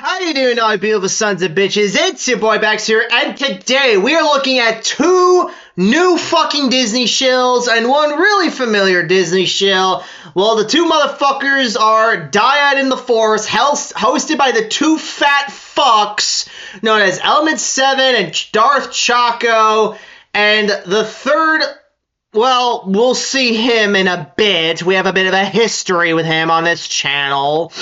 How you doing, all you beautiful sons of bitches? It's your boy Backseater, and today we are looking at two new fucking Disney shills and one really familiar Disney shill. Well, the two motherfuckers are Dyad in the Force, hosted by the two fat fucks known as Element 7 and Darth Chaco, and the third, well, we'll see him in a bit. We have a bit of a history with him on this channel.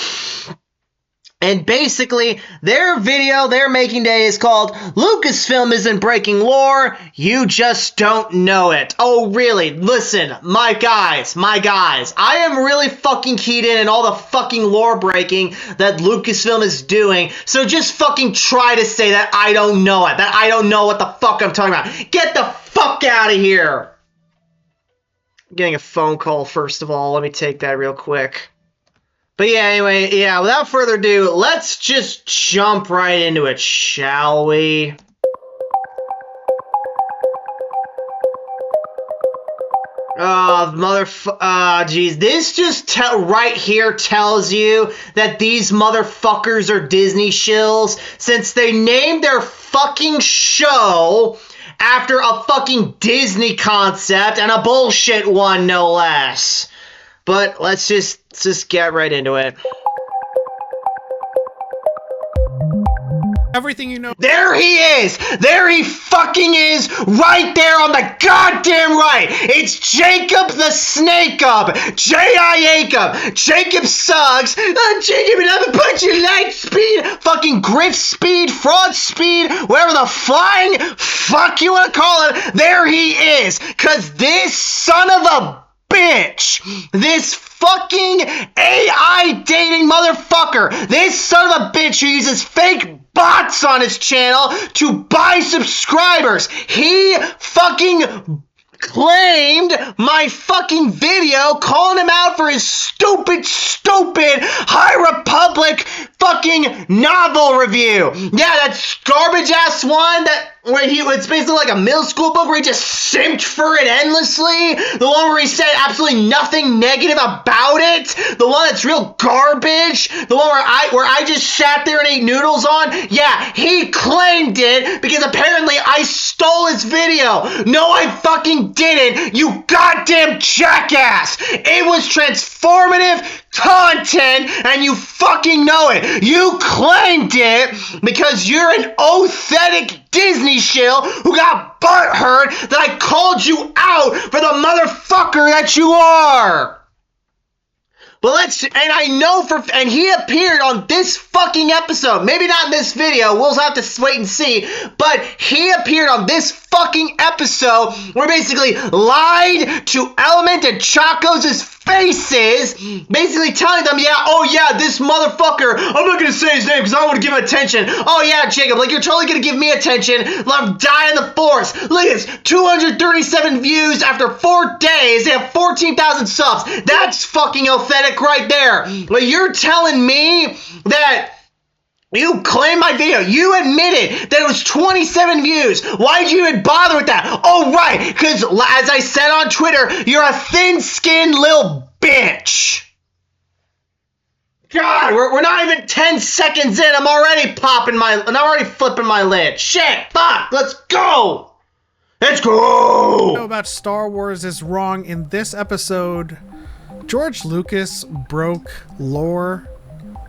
And basically, their video they're making today is called Lucasfilm Isn't Breaking Lore, You Just Don't Know It. Oh, really? Listen, my guys, I am really fucking keyed in all the fucking lore breaking that Lucasfilm is doing, so just fucking try to say that I don't know it, that I don't know what the fuck I'm talking about. Get the fuck out of here! I'm getting a phone call, first of all. Let me take that real quick. But yeah, anyway, without further ado, let's just jump right into it, shall we? Geez, this just right here tells you that these motherfuckers are Disney shills, since they named their fucking show after a fucking Disney concept, and a bullshit one, no less. But let's just get right into it. Everything you know. There he is! There he fucking is! Right there on the goddamn right! It's Jacob the Snake Up! J-I-Jacob! Jacob Suggs! Jacob and I'm a bunch of light speed! Fucking grift speed, fraud speed, whatever the flying fuck you wanna call it, there he is! Cause this son of a bitch, this fucking AI dating motherfucker, this son of a bitch who uses fake bots on his channel to buy subscribers, he fucking claimed my fucking video calling him out for his stupid High Republic fucking novel review. Yeah, that garbage ass one it's basically like a middle school book where he just simped for it endlessly. The one where he said absolutely nothing negative about it. The one that's real garbage. The one where I just sat there and ate noodles on. Yeah, he claimed it because apparently I stole his video. No, I fucking didn't, you goddamn jackass. It was transformative content, and you fucking know it. You claimed it because you're an authentic Disney shill who got butthurt that I called you out for the motherfucker that you are. But and he appeared on this fucking episode. Maybe not in this video, we'll have to wait and see. But he appeared on this fucking episode where basically lied to Element and Chaco's faces, basically telling them, this motherfucker, I'm not gonna say his name because I don't want to give him attention. Oh yeah, Jacob, like you're totally gonna give me attention. I'm dying the force. Look at this, 237 views after 4 days. They have 14,000 subs. That's fucking authentic right there. Like you're telling me that you claimed my video. You admitted that it was 27 views. Why'd you even bother with that? Oh, right, because as I said on Twitter, you're a thin-skinned little bitch. God, we're not even 10 seconds in. I'm already flipping my lid. Shit, fuck, let's go. Let's go. What you know about Star Wars is wrong. In this episode, George Lucas broke lore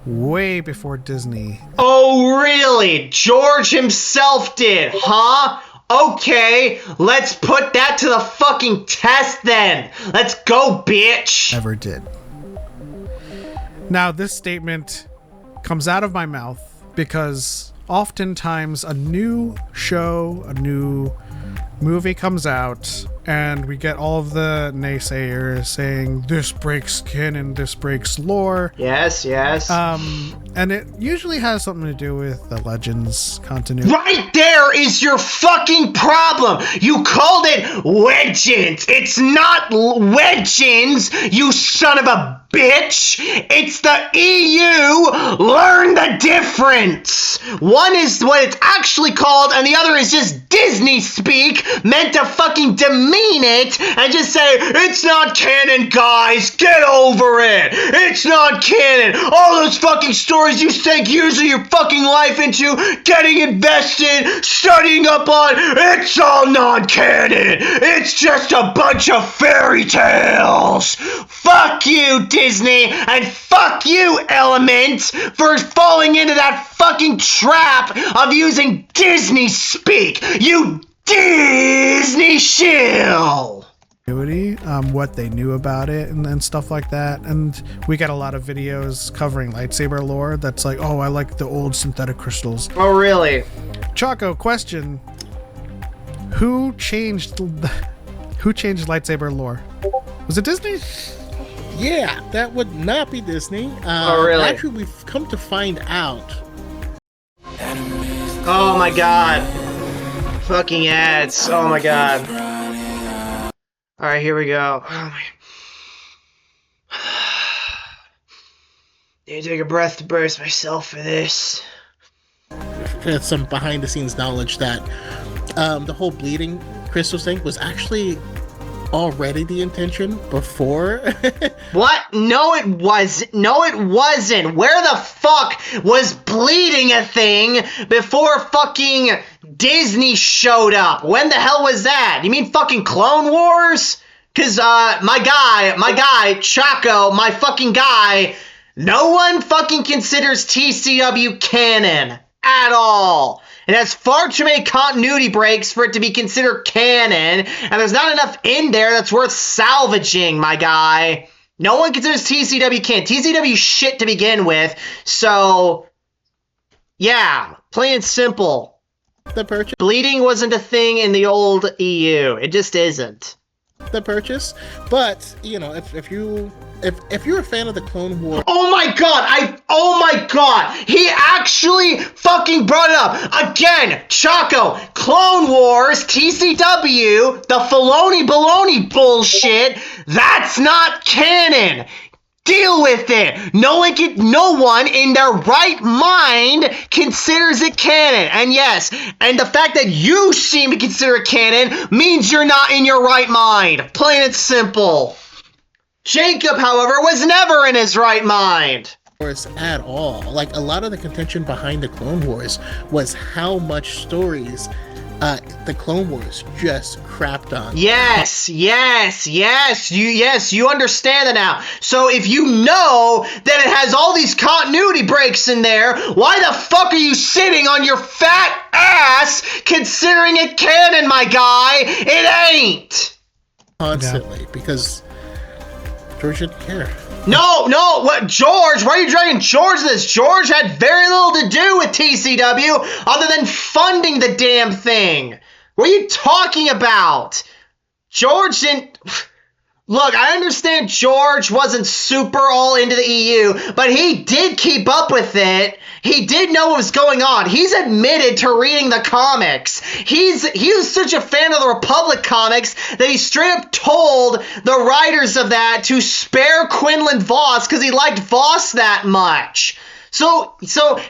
way before Disney. Oh, really? George himself did, huh? Okay, let's put that to the fucking test then. Let's go, bitch. Ever did. Now, this statement comes out of my mouth because oftentimes a new show, a new movie comes out, and we get all of the naysayers saying this breaks canon, this breaks lore. Yes. And it usually has something to do with the Legends continuity. Right there is your fucking problem. You called it Legends. It's not Legends, you son of a bitch. It's the EU. Learn the difference. One is what it's actually called, and the other is just Disney speak, meant to fucking demean it, and just say, it's not canon, guys, get over it, it's not canon, all those fucking stories you sank years of your fucking life into, getting invested, studying up on, it's all non-canon, it's just a bunch of fairy tales. Fuck you, Disney, and fuck you, Element, for falling into that fucking trap of using Disney speak, you Disney shill. What they knew about it and stuff like that, and we got a lot of videos covering lightsaber lore that's like, oh, I like the old synthetic crystals. Oh, really? Choco, question: Who changed lightsaber lore? Was it Disney? Yeah, that would not be Disney. Oh, really? Actually, we've come to find out. Oh my god. Fucking ads. Oh my god. Alright, here we go. Oh my. Need to take a breath to brace myself for this. Some behind the scenes knowledge that the whole bleeding crystals thing was actually already the intention before. What? No, it wasn't. No, it wasn't. Where the fuck was bleeding a thing before fucking Disney showed up? When the hell was that? You mean fucking Clone Wars? Cause, my guy, Chaco, my fucking guy, no one fucking considers TCW canon at all. It has far too many continuity breaks for it to be considered canon, and there's not enough in there that's worth salvaging, my guy. No one considers TCW canon. TCW shit to begin with, so yeah, plain and simple. The purchase. Bleeding wasn't a thing in the old EU. It just isn't. The purchase, but you know, if you're a fan of the Clone Wars, oh my god, he actually fucking brought it up again. Chaco, Clone Wars, TCW, the Filoni baloney bullshit, that's not canon. Deal with it. No one in their right mind considers it canon. And yes, and the fact that you seem to consider it canon means you're not in your right mind. Plain and simple. Jacob, however, was never in his right mind. At all. Like, a lot of the contention behind the Clone Wars was how much stories the Clone Wars just crapped on. Yes, you understand it now. So if you know that it has all these continuity breaks in there, why the fuck are you sitting on your fat ass considering it canon, my guy? It ain't. Constantly, because George didn't care. No, what, George? Why are you dragging George to this? George had very little to do with TCW other than funding the damn thing. What are you talking about? George didn't... Look, I understand George wasn't super all into the EU, but he did keep up with it. He did know what was going on. He's admitted to reading the comics. He was such a fan of the Republic comics that he straight up told the writers of that to spare Quinlan Voss because he liked Voss that much. So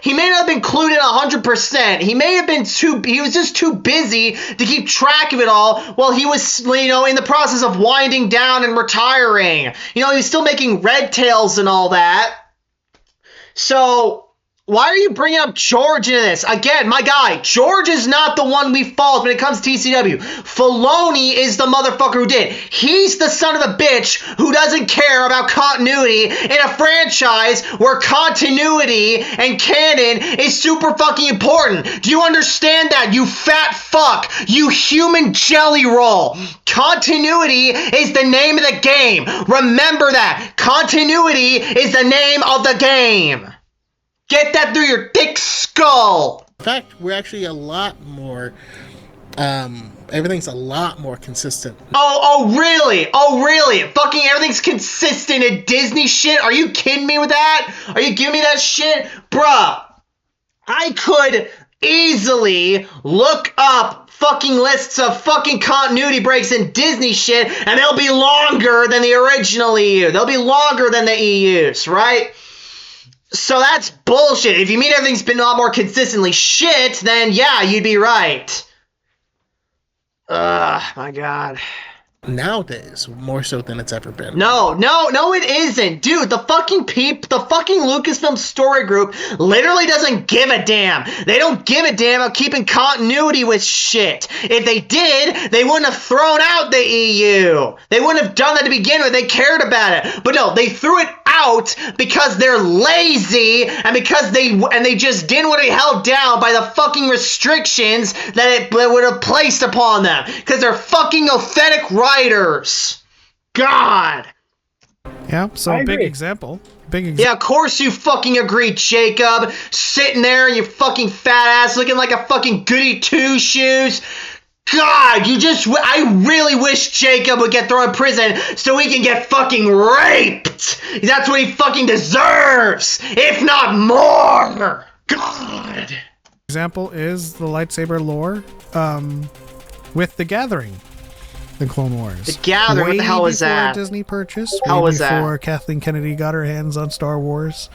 he may not have been clued in 100%. He was just too busy to keep track of it all while he was, in the process of winding down and retiring. He was still making Red Tails and all that. So why are you bringing up George into this? Again, my guy, George is not the one we fault when it comes to TCW. Filoni is the motherfucker who did. He's the son of a bitch who doesn't care about continuity in a franchise where continuity and canon is super fucking important. Do you understand that, you fat fuck? You human jelly roll. Continuity is the name of the game. Remember that. Continuity is the name of the game. Get that through your thick skull. In fact, we're actually a lot more, everything's a lot more consistent. Oh, really? Fucking everything's consistent in Disney shit? Are you kidding me with that? Are you giving me that shit? Bruh, I could easily look up fucking lists of fucking continuity breaks in Disney shit, and they'll be longer than the original EU. They'll be longer than the EUs, right? So that's bullshit. If you mean everything's been a lot more consistently shit, then yeah, you'd be right. Ugh, my God. Nowadays, more so than it's ever been. No, it isn't. Dude, the fucking Lucasfilm story group literally doesn't give a damn. They don't give a damn about keeping continuity with shit. If they did, they wouldn't have thrown out the EU. They wouldn't have done that to begin with. They cared about it. But no, they threw it out because they're lazy and because they just didn't want to be held down by the fucking restrictions that it would have placed upon them. Because they're fucking authentic writers. God. Yeah, so I big agree. example. Yeah, of course you fucking agree, Jacob. Sitting there in your fucking fat ass looking like a fucking goody two-shoes. God, I really wish Jacob would get thrown in prison so he can get fucking raped. That's what he fucking deserves, if not more. God. Example is the lightsaber lore with The Gathering, the Clone Wars. The Gathering, what the hell was that? Disney purchase. How was that? Before Kathleen Kennedy got her hands on Star Wars,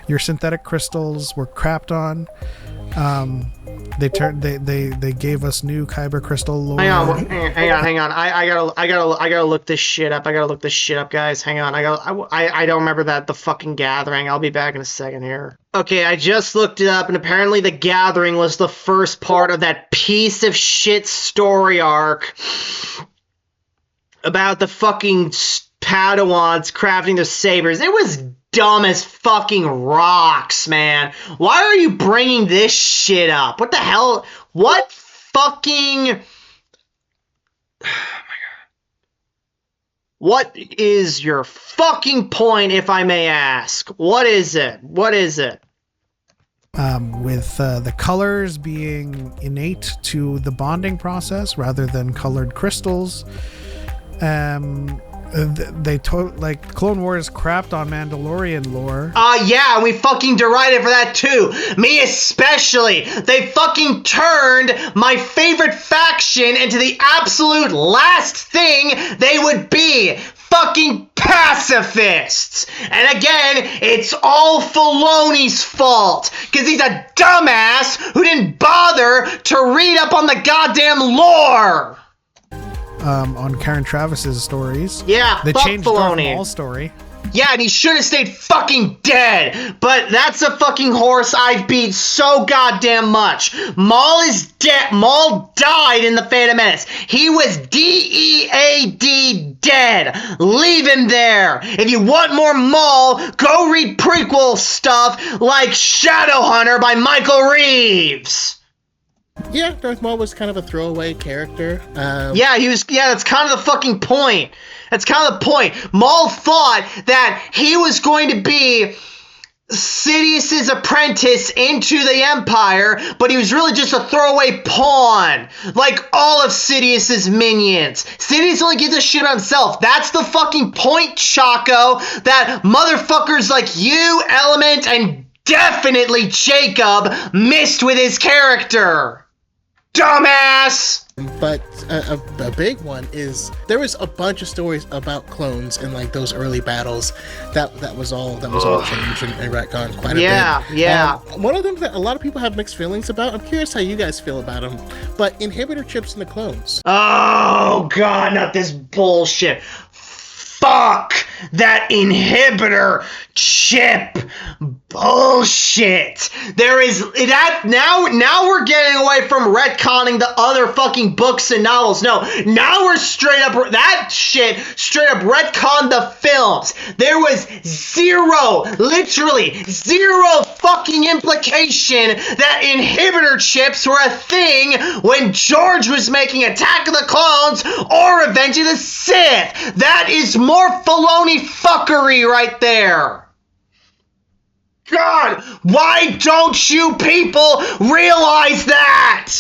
your synthetic crystals were crapped on. They gave us new Kyber crystal lore. Hang on. I gotta look this shit up. Guys. Hang on. I don't remember the fucking Gathering. I'll be back in a second here. Okay, I just looked it up, and apparently the Gathering was the first part of that piece of shit story arc about the fucking Padawans crafting their sabers. It was dumb as fucking rocks, man. Why are you bringing this shit up? What the hell? What fucking... Oh my God. What is your fucking point, if I may ask? What is it? With the colors being innate to the bonding process rather than colored crystals. Clone Wars crapped on Mandalorian lore. Yeah, we fucking derided for that too. Me especially. They fucking turned my favorite faction into the absolute last thing they would be. Fucking pacifists. And again, it's all Filoni's fault. Because he's a dumbass who didn't bother to read up on the goddamn lore. On Karen Travis's stories. Yeah, they fuck changed Darth Filoni. Maul's story. Yeah, and he should have stayed fucking dead. But that's a fucking horse I've beat so goddamn much. Maul is dead. Maul died in the Phantom Menace. He was DEAD dead. Leave him there. If you want more Maul, go read prequel stuff like Shadowhunter by Michael Reeves. Yeah, Darth Maul was kind of a throwaway character. Yeah, he was. Yeah, that's kind of the fucking point. Maul thought that he was going to be Sidious's apprentice into the Empire, but he was really just a throwaway pawn, like all of Sidious's minions. Sidious only gives a shit about himself. That's the fucking point, Chaco, that motherfuckers like you, Element, and definitely Jacob missed with his character. Dumbass! But a big one is there was a bunch of stories about clones in like those early battles that was all changed and retconned quite a bit. Yeah. One of them that a lot of people have mixed feelings about. I'm curious how you guys feel about them. But inhibitor chips in the clones. Oh god, not this bullshit. Fuck that inhibitor chip bullshit. There is that now we're getting away from retconning the other fucking books and novels. No, now we're straight up retcon the films. There was literally zero fucking implication that inhibitor chips were a thing when George was making Attack of the Clones or Revenge of the Sith. That is more Filoni fuckery right there. God, why don't you people realize that?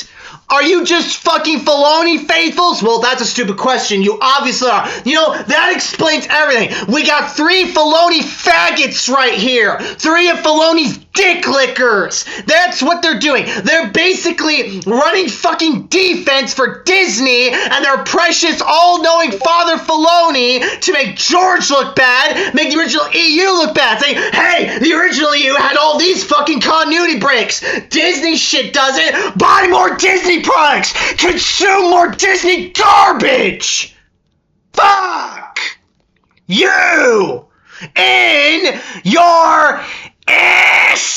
Are you just fucking Filoni faithfuls? Well, that's a stupid question. You obviously are. You know, that explains everything. We got 3 Filoni faggots right here. 3 of Filoni's dick lickers. That's what they're doing. They're basically running fucking defense for Disney and their precious all-knowing father Filoni to make George look bad, make the original EU look bad, saying, hey, the original EU had all these fucking continuity breaks. Disney shit doesn't. Buy more Disney products. Consume more Disney garbage. Fuck you in your asses.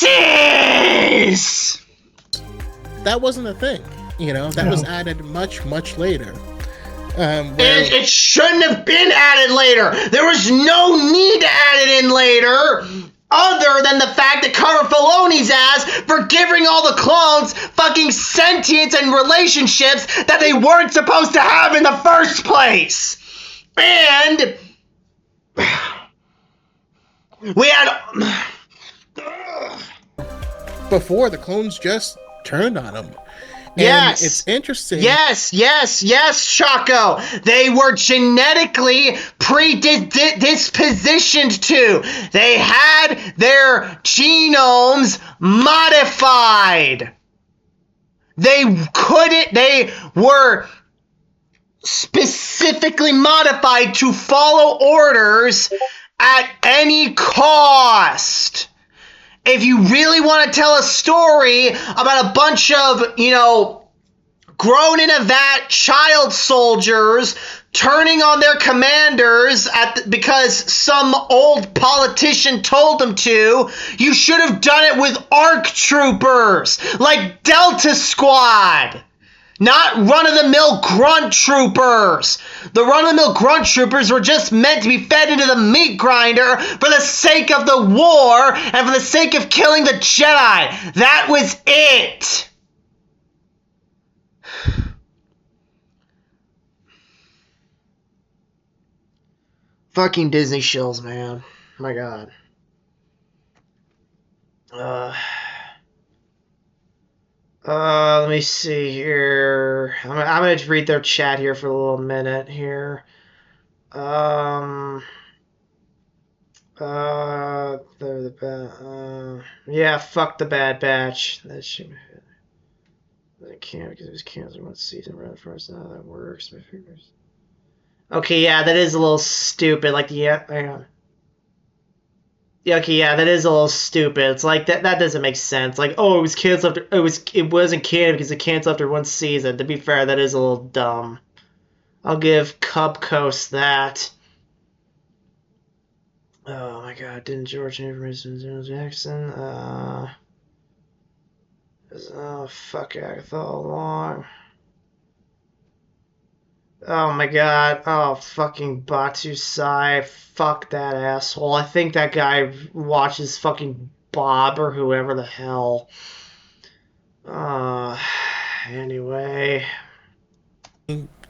That wasn't a thing, that was added much, much later. And it shouldn't have been added later. There was no need to add it in later, other than the fact that cover Filoni's ass for giving all the clones fucking sentience and relationships that they weren't supposed to have in the first place. And we had... Before, the clones just turned on him. And yes. It's interesting. Yes, Chaco. They were genetically predispositioned to. They had their genomes modified. They were specifically modified to follow orders at any cost. If you really want to tell a story about a bunch of, grown in a vat child soldiers turning on their commanders because some old politician told them to, you should have done it with ARC troopers, like Delta Squad. Not run-of-the-mill grunt troopers. The run-of-the-mill grunt troopers were just meant to be fed into the meat grinder for the sake of the war and for the sake of killing the Jedi. That was it. Fucking Disney shills, man. My God. Let me see here. I'm gonna read their chat here for a little minute here. Yeah, fuck the Bad Batch. That shit. I can't because it was canceled one season right first. Now that works. My fingers. Okay, yeah, that is a little stupid. Like, yeah, hang on. Yeah, okay, yeah, that is a little stupid. It's like that doesn't make sense. Like, oh, it was canceled after it wasn't canceled because it canceled after one season. To be fair, that is a little dumb. I'll give Cub Coast that. Oh my god, didn't George Abrams Jackson? Oh fuck Agatha all along. Oh my god. Oh, fucking Batu Sai. Fuck that asshole. I think that guy watches fucking Bob or whoever the hell. Anyway.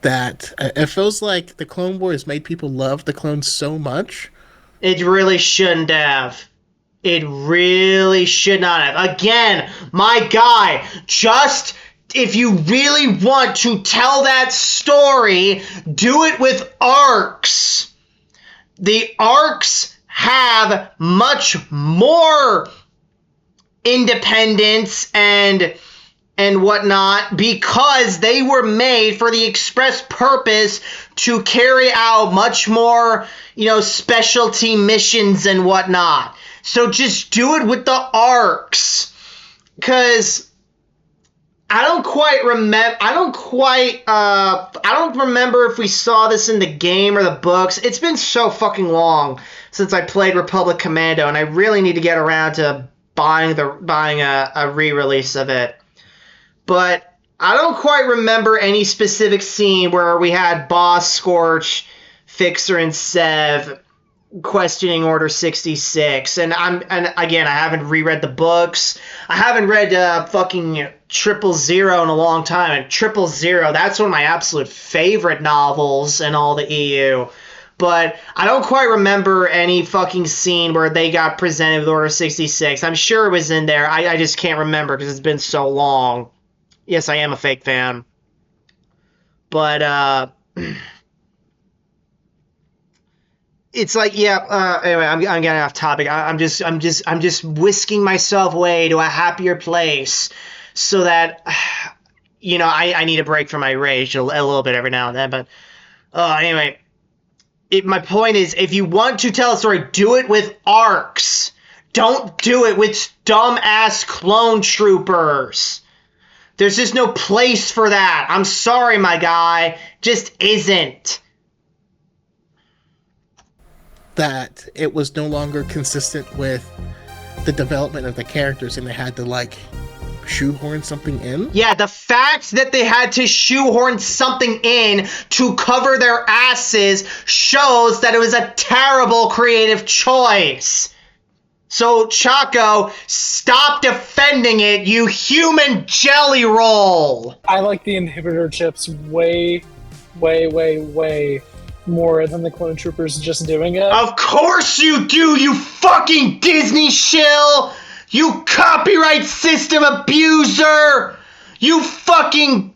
That it feels like the Clone Wars made people love the clones so much. It really shouldn't have. It really should not have. Again, my guy, just... if you really want to tell that story, do it with arcs. The arcs have much more independence and whatnot because they were made for the express purpose to carry out much more, specialty missions and whatnot. So just do it with the arcs. Because... I don't remember if we saw this in the game or the books. It's been so fucking long since I played Republic Commando, and I really need to get around to buying a re-release of it. But I don't quite remember any specific scene where we had Boss, Scorch, Fixer, and Sev questioning Order 66, and again, I haven't reread the books. I haven't read fucking 000 in a long time, and 000, that's one of my absolute favorite novels in all the EU. But I don't quite remember any fucking scene where they got presented with Order 66. I'm sure it was in there. I just can't remember because it's been so long. Yes, I am a fake fan. But it's like, yeah. Anyway, I'm getting off topic. I'm just whisking myself away to a happier place, so that, I need a break from my rage a little bit every now and then. But anyway, my point is, if you want to tell a story, do it with arcs. Don't do it with dumb-ass clone troopers. There's just no place for that. I'm sorry, my guy. Just isn't. That it was no longer consistent with the development of the characters and they had to, shoehorn something in? Yeah, the fact that they had to shoehorn something in to cover their asses shows that it was a terrible creative choice. So, Chaco, stop defending it, you human jelly roll! I like the inhibitor chips way, way, way, way more than the clone troopers just doing it. Of course you do, you fucking Disney shill! You copyright system abuser! You fucking...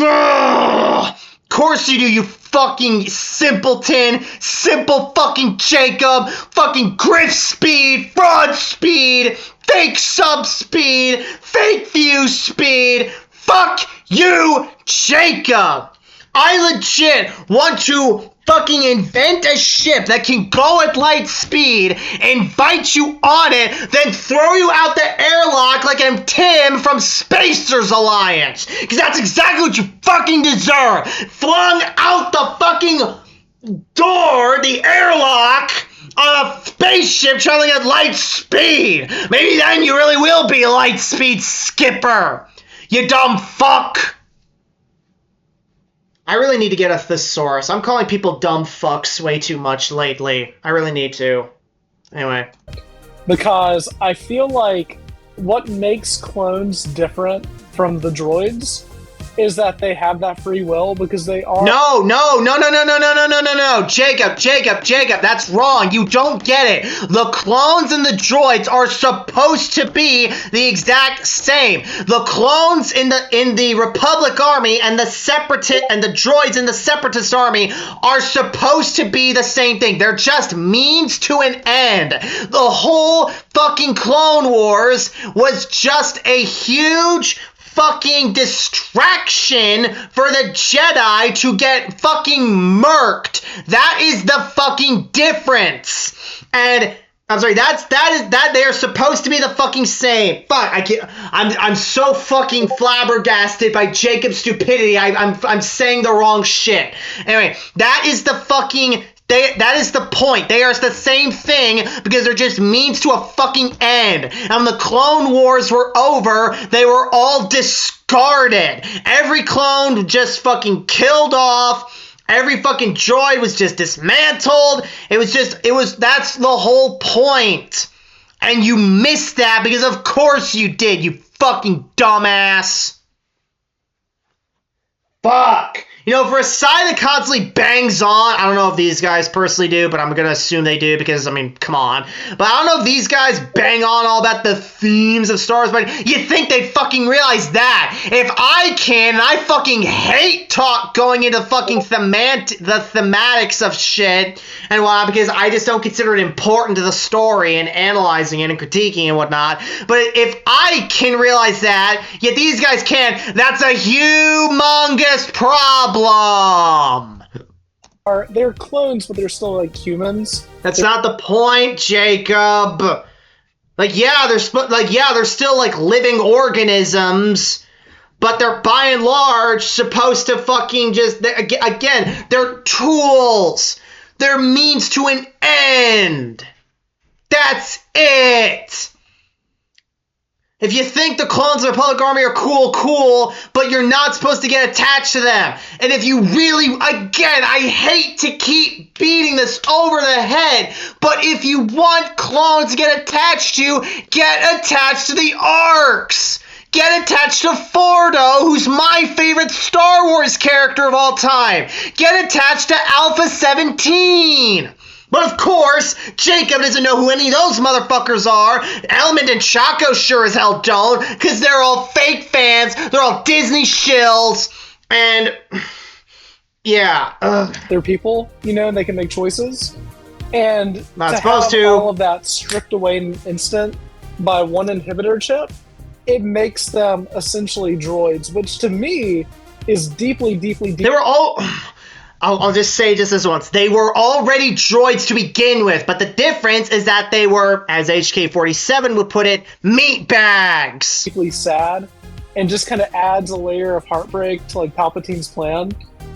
Of course you do, you fucking simpleton, simple fucking Jacob, fucking grift speed, fraud speed, fake sub speed, fake view speed. Fuck you, Jacob! I legit want to fucking invent a ship that can go at light speed, invite you on it, then throw you out the airlock like I'm Tim from Spacers Alliance. Because that's exactly what you fucking deserve. Flung out the fucking door, the airlock, on a spaceship traveling at light speed. Maybe then you really will be a light speed skipper. You dumb fuck. I really need to get a thesaurus. I'm calling people dumb fucks way too much lately. I really need to. Anyway. Because I feel like what makes clones different from the droids is that they have that free will because they are... No, Jacob, that's wrong. You don't get it. The clones and the droids are supposed to be the exact same. The clones in the Republic Army and the droids in the Separatist Army are supposed to be the same thing. They're just means to an end. The whole fucking Clone Wars was just a huge fucking distraction for the Jedi to get fucking murked. That is the fucking difference. And I'm sorry, that they are supposed to be the fucking same. Fuck, I'm so fucking flabbergasted by Jacob's stupidity. I'm saying the wrong shit. Anyway, that is the fucking... that is the point. They are the same thing because they're just means to a fucking end. And when the Clone Wars were over, they were all discarded. Every clone just fucking killed off. Every fucking droid was just dismantled. That's the whole point. And you missed that because of course you did, you fucking dumbass. Fuck. For a side that constantly bangs on, I don't know if these guys personally do, but I'm going to assume they do because, come on. But I don't know if these guys bang on all about the themes of Star Wars, but you think they fucking realize that. If I can, and I fucking hate going into fucking the thematics of shit and whatnot, because I just don't consider it important to the story and analyzing it and critiquing and whatnot. But if I can realize that, yet these guys can't, that's a humongous problem. They're clones, but they're still humans. That's not the point, Jacob. They're still living organisms, but they're by and large supposed to fucking they're tools. They're means to an end. That's it. If you think the clones of the Republic Army are cool, but you're not supposed to get attached to them. And if you really, again, I hate to keep beating this over the head, but if you want clones to get attached to the arcs. Get attached to Fordo, who's my favorite Star Wars character of all time. Get attached to Alpha 17. But of course, Jacob doesn't know who any of those motherfuckers are. Element and Chaco sure as hell don't, because they're all fake fans. They're all Disney shills. And, yeah. They're people, and they can make choices. And Not to supposed have to. all of that stripped away in an instant by one inhibitor chip, it makes them essentially droids, which to me is deeply, deeply, deeply... They were all... I'll just say just this once. They were already droids to begin with, but the difference is that they were, as HK-47 would put it, meat bags. deeply sad, and just kind of adds a layer of heartbreak to like Palpatine's plan.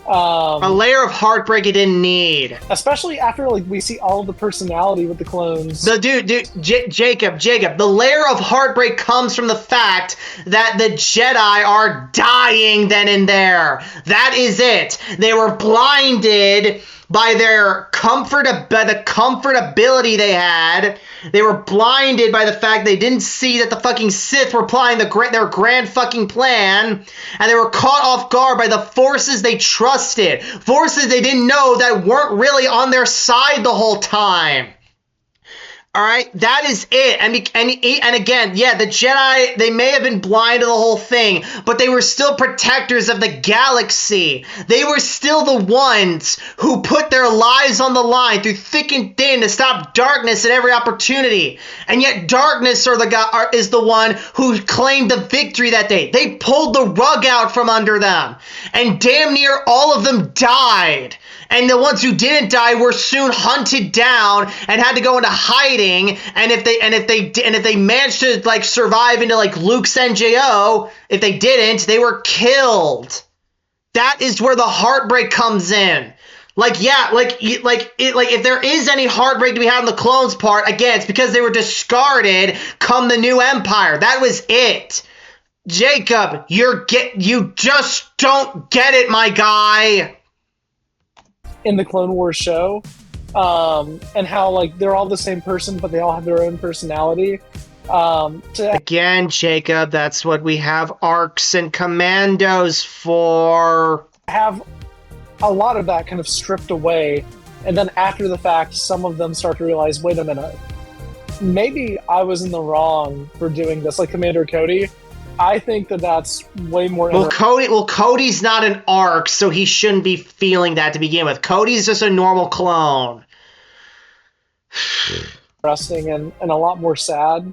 A layer of heartbreak it didn't need. Especially after like we see all of the personality with the clones. Jacob, the layer of heartbreak comes from the fact that the Jedi are dying then and there. That is it. They were blinded by the comfortability they had. They were blinded by the fact they didn't see that the fucking Sith were applying their grand fucking plan, and they were caught off guard by the forces they trusted, forces they didn't know that weren't really on their side the whole time. All right, that is it. And again, yeah, the Jedi, they may have been blind to the whole thing, but they were still protectors of the galaxy. They were still the ones who put their lives on the line through thick and thin to stop darkness at every opportunity. And yet darkness is the one who claimed the victory that day. They pulled the rug out from under them, and damn near all of them died. And the ones who didn't die were soon hunted down and had to go into hiding. And if they managed to like survive into like Luke's NJO, if they didn't, they were killed. That is where the heartbreak comes in. If there is any heartbreak to be had on the clones' part, again, it's because they were discarded come the new Empire. That was it. Jacob, you just don't get it, my guy. In the Clone Wars show, and how like they're all the same person, but they all have their own personality. Again, Jacob, that's what we have arcs and commandos for. Have a lot of that kind of stripped away, and then after the fact, some of them start to realize, wait a minute, maybe I was in the wrong for doing this. Like Commander Cody, I think that's way more. Cody's not an arc, so he shouldn't be feeling that to begin with. Cody's just a normal clone. Interesting and a lot more sad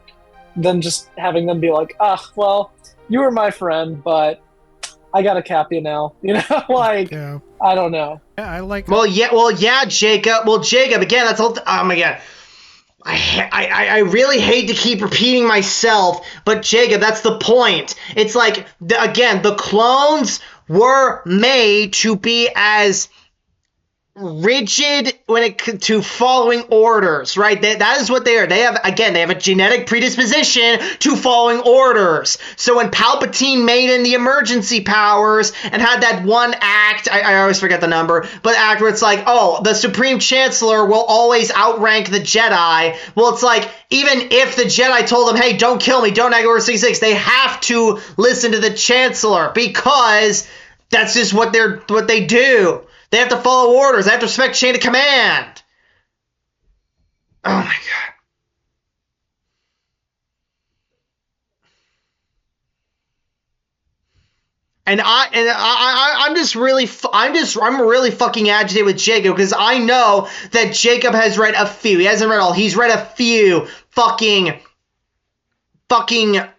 than just having them be like, well, you were my friend, but I gotta cap you now. You know, like, yeah. I don't know. Yeah, I like. Well, yeah, Jacob. Well, Jacob, again, that's all. Oh my god. I really hate to keep repeating myself, but Jacob, that's the point. It's like, again, the clones were made to be as rigid when it to following orders, right? That is what they are. They have a genetic predisposition to following orders. So when Palpatine made in the emergency powers and had that one act, I always forget the number, but act where it's like, oh, the Supreme Chancellor will always outrank the Jedi. Well, it's like, even if the Jedi told them, hey, don't kill me, don't act Order 66, they have to listen to the Chancellor because that's just what they do. They have to follow orders. They have to respect chain of command. Oh my god. I'm really fucking agitated with Jacob because I know that Jacob has read a few. He hasn't read all. He's read a few fucking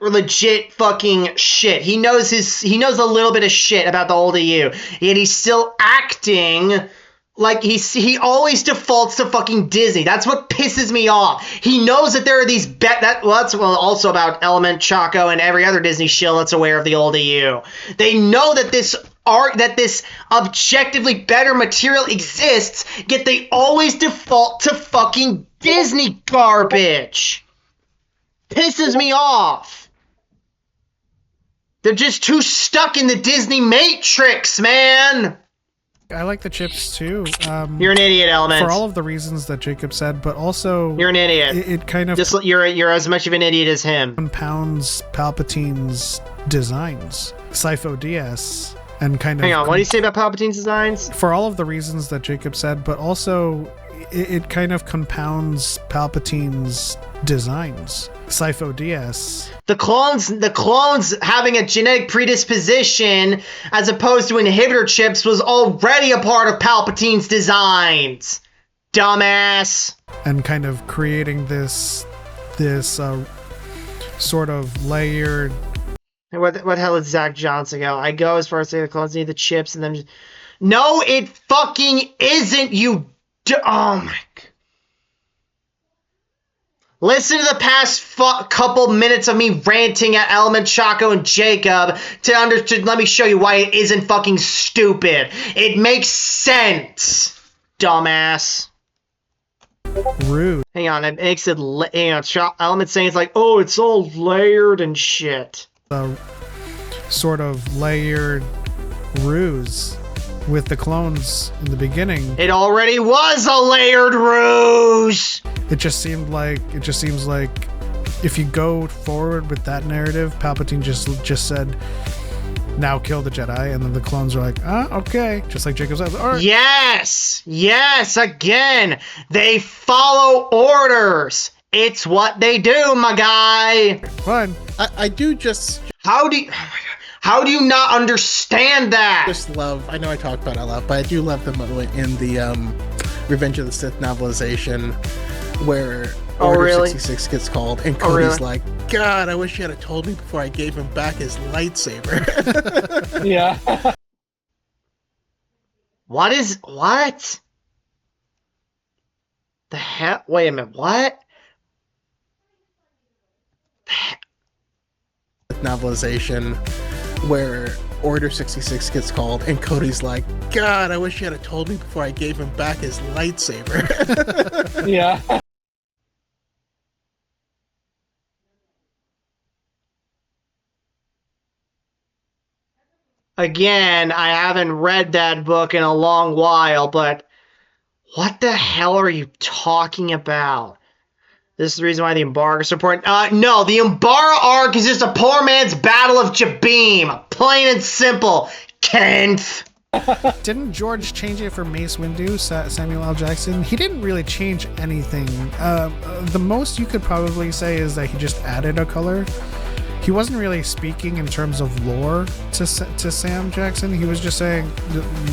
legit fucking shit. He knows a little bit of shit about the old EU, yet he's still acting like he always defaults to fucking Disney. That's what pisses me off. He knows that there are these that's also about Element, Chaco, and every other Disney shill that's aware of the old EU. They know that this objectively better material exists, yet they always default to fucking Disney garbage. Pisses me off. They're just too stuck in the Disney Matrix, man. I like the chips too. You're an idiot, Element. For all of the reasons that Jacob said, but also you're an idiot. It kind of you're as much of an idiot as him. Compounds Palpatine's designs, Sifo DS, and kind of. Hang on, what do you say about Palpatine's designs? For all of the reasons that Jacob said, but also it kind of compounds Palpatine's designs. Sifo DS. The clones having a genetic predisposition as opposed to inhibitor chips was already a part of Palpatine's designs. dumbass. and kind of creating this sort of layered. What the hell did Zach Johnson go? I go as far as to say the clones need the chips and then. No, it fucking isn't, you. Oh my god. Listen to the past couple minutes of me ranting at Element, Chaco, and Jacob to let me show you why it isn't fucking stupid. It makes sense, dumbass. Rude. Hang on, it makes it. Element saying it's like, oh, it's all layered and shit. Sort of layered ruse with the clones in the beginning. It already was a layered ruse. It just seems like if you go forward with that narrative, Palpatine just said, "Now kill the Jedi," and then the clones are like, okay," just like Jacob said. All right. Yes, again, they follow orders. It's what they do, my guy. Fine. I do just How do you not understand that? love. I know I talked about it a lot, but I do love the moment in the Revenge of the Sith novelization where Order 66 gets called, and Cody's like, "God, I wish you had told me before I gave him back his lightsaber." Yeah. What? The hell? Wait a minute. What? Novelization where Order 66 gets called, and Cody's like, "God, I wish you had told me before I gave him back his lightsaber." Yeah. Again, I haven't read that book in a long while, but what the hell are you talking about? This is the reason why the Umbar is important. No, the Umbar arc is just a poor man's Battle of Jabim. Plain and simple. Kenneth. Didn't George change it for Mace Windu, Samuel L. Jackson? He didn't really change anything. The most you could probably say is that he just added a color. He wasn't really speaking in terms of lore to Sam Jackson. He was just saying,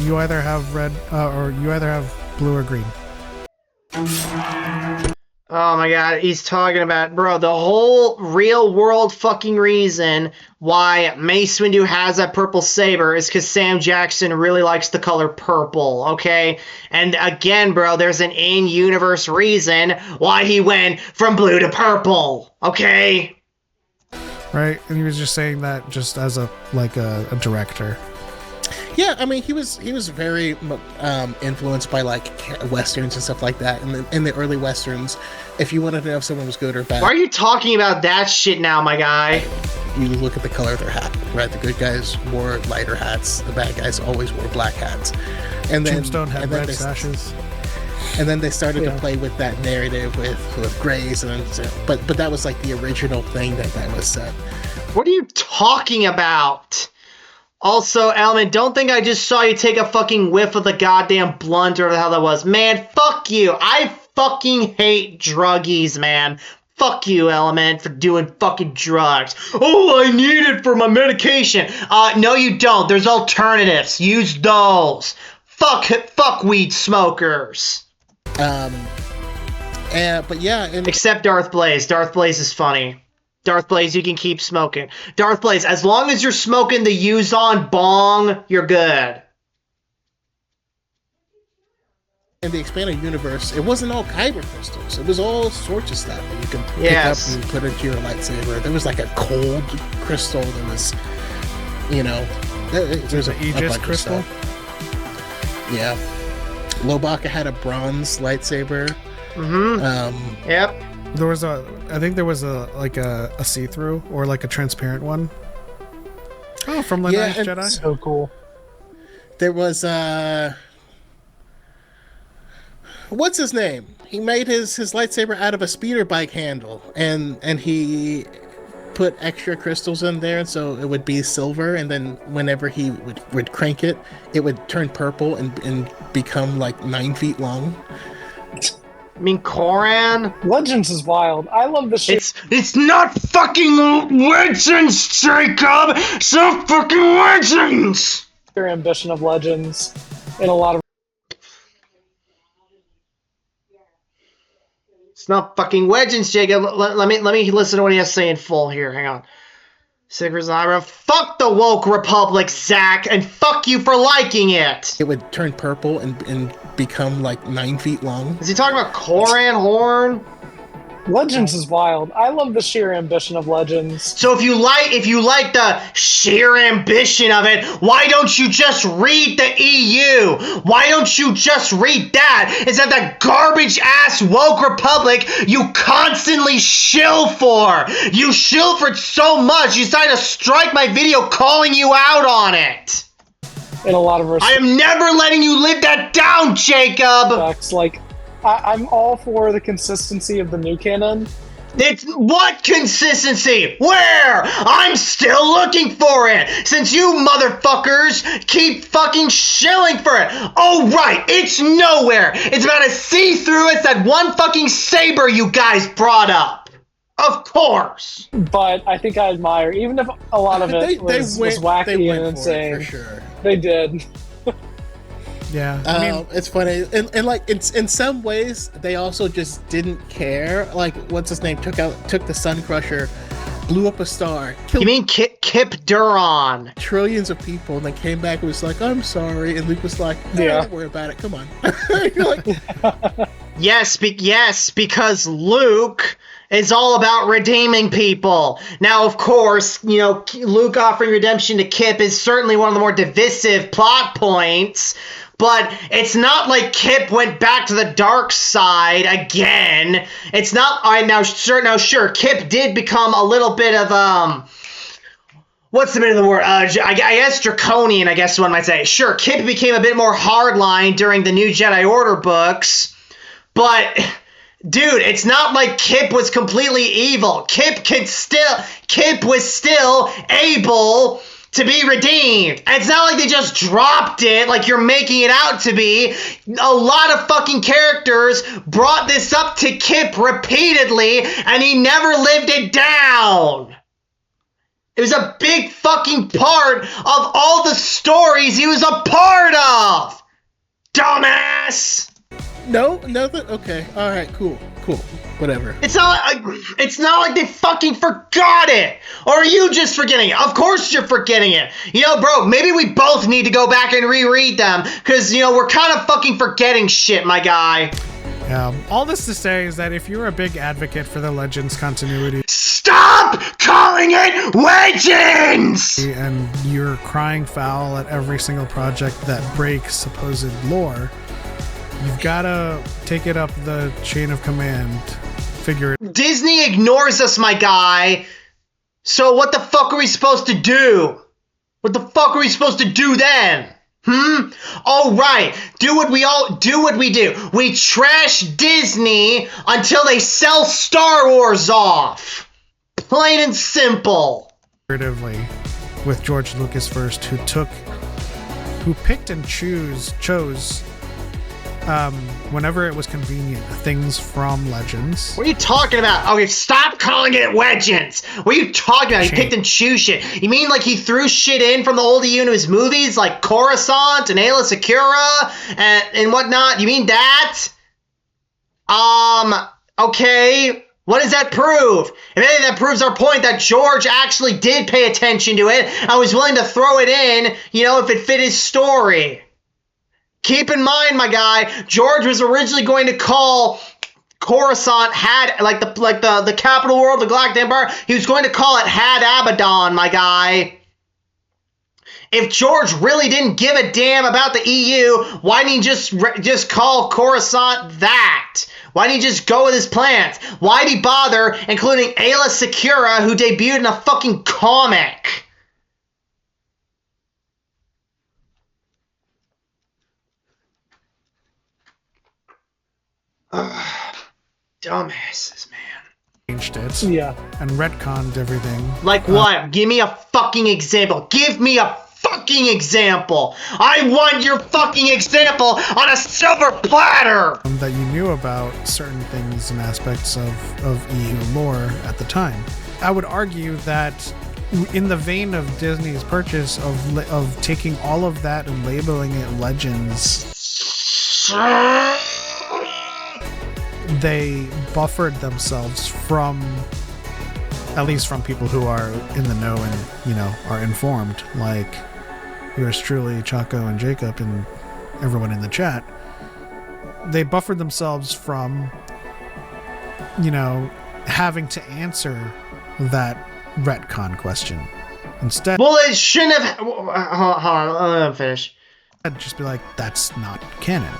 you either have red or you either have blue or green. Oh my god, he's talking about, bro, the whole real world fucking reason why Mace Windu has that purple saber is because Sam Jackson really likes the color purple, okay? And again, bro, there's an in-universe reason why he went from blue to purple, okay? Right, and he was just saying that just as a director. Yeah, I mean, he was very influenced by like westerns and stuff like that. And in the early westerns, if you wanted to know if someone was good or bad, Why are you talking about that shit now, my guy? you look at the color of their hat. Right, the good guys wore lighter hats. The bad guys always wore black hats. And then Tombstone had red sashes. And then they started to play with that narrative with grays, and but that was like the original thing that was said. What are you talking about? Also, Element, don't think I just saw you take a fucking whiff of the goddamn blunt or whatever the hell that was. Man, fuck you. I fucking hate druggies, man. Fuck you, Element, for doing fucking drugs. Oh, I need it for my medication. No you don't. There's alternatives. Use those. Fuck weed smokers. But yeah, and Except Darth Blaze. Darth Blaze is funny. Darth Blaze, you can keep smoking. Darth Blaze, as long as you're smoking the Yuzon bong, you're good. in the expanded universe, it wasn't all kyber crystals. It was all sorts of stuff that you can pick up and put into your lightsaber. There was like a cold crystal. There was, there's an Aegis crystal. Yeah. Lobaka had a bronze lightsaber. Mm-hmm. Yep. I think there was a see-through or like a transparent one. Oh, from Lineage Jedi. So cool. There was what's his name? He made his lightsaber out of a speeder bike handle, and he put extra crystals in there, and so it would be silver, and then whenever he would crank it, it would turn purple and become like 9 feet long. I mean, Koran? Legends is wild. I love the shit. It's not fucking Legends, Jacob! It's not fucking Legends! Your ambition of Legends in a lot of It's not fucking Legends, Jacob. Let me listen to what he has to say in full here. Hang on. Sigur's Ira. Fuck the woke republic, Zach, and fuck you for liking it. It would turn purple and become like 9 feet long. Is he talking about Koran Horn? Legends is wild. I love the sheer ambition of Legends. So if you like the sheer ambition of it, why don't you just read the EU? Why don't you just read that? Is that the garbage ass woke republic you constantly shill for? You shill for it so much you decided to strike my video calling you out on it. In a lot of I am never letting you live that down, Jacob. respects, like I'm all for the consistency of the new canon. It's what consistency? Where? I'm still looking for it, since you motherfuckers keep fucking shilling for it. Oh right, it's nowhere. It's about as see-through as that one fucking saber you guys brought up. Of course. But I think I admire, even if a lot of it was wacky and insane. For sure. They did. Yeah, I mean, it's funny, and like in some ways they also just didn't care. Like, what's his name took the Sun Crusher, blew up a star, killed You mean Kip Duron? trillions of people, and then came back and was like, "I'm sorry," and Luke was like, Yeah. "Don't worry about it. Come on." You're like, Yes, because Luke is all about redeeming people. Now, of course, you know, Luke offering redemption to Kip is certainly one of the more divisive plot points. But it's not like Kip went back to the dark side again. It's not. Sure, Kip did become a little bit of what's the minute of the word? I guess draconian. I guess one might say. Sure, Kip became a bit more hardline during the New Jedi Order books, but dude, it's not like Kip was completely evil. Kip was still able to be redeemed. And it's not like they just dropped it like you're making it out to be. A lot of fucking characters brought this up to Kip repeatedly, and he never lived it down. It was a big fucking part of all the stories he was a part of. Dumbass. no, nothing. Okay, all right, cool, whatever. It's not like they fucking forgot it. Or are you just forgetting it? Of course you're forgetting it. You know, bro, maybe we both need to go back and reread them. Because, you know, we're kind of fucking forgetting shit, my guy. all this to say is that if you're a big advocate for the Legends continuity Stop calling it Legends! and you're crying foul at every single project that breaks supposed lore, you've gotta take it up the chain of command. Figure it. Disney ignores us, my guy. So what the fuck are we supposed to do? What the fuck are we supposed to do then? Oh right, do what we do. We trash Disney until they sell Star Wars off. Plain and simple. Figuratively, with George Lucas first, who picked and chose whenever it was convenient things from Legends. What are you talking about? Okay, stop calling it Legends. What are you talking about? He picked and chose shit. You mean like he threw shit in from the old EU into his movies, like Coruscant and Ayla Secura and whatnot? You mean that? Okay. What does that prove? If anything, that proves our point that George actually did pay attention to it and was willing to throw it in, you know, if it fit his story. Keep in mind, my guy, George was originally going to call Coruscant the capital world, the Galactic Empire. He was going to call it Had Abaddon, my guy. If George really didn't give a damn about the EU, why didn't he just call Coruscant that? Why didn't he just go with his plans? Why did he bother including Ayla Secura, who debuted in a fucking comic? Dumbasses, man. Changed it. Yeah. And retconned everything. Like what? Give me a fucking example. Give me a fucking example. I want your fucking example on a silver platter. That you knew about certain things and aspects of EU lore at the time. I would argue that in the vein of Disney's purchase of taking all of that and labeling it Legends, they buffered themselves from, at least from people who are in the know and, are informed, like yours truly, Chaco and Jacob, and everyone in the chat. They buffered themselves from, having to answer that retcon question. Instead, well, it shouldn't have. Hold on, let me finish. I'd just be like, that's not canon.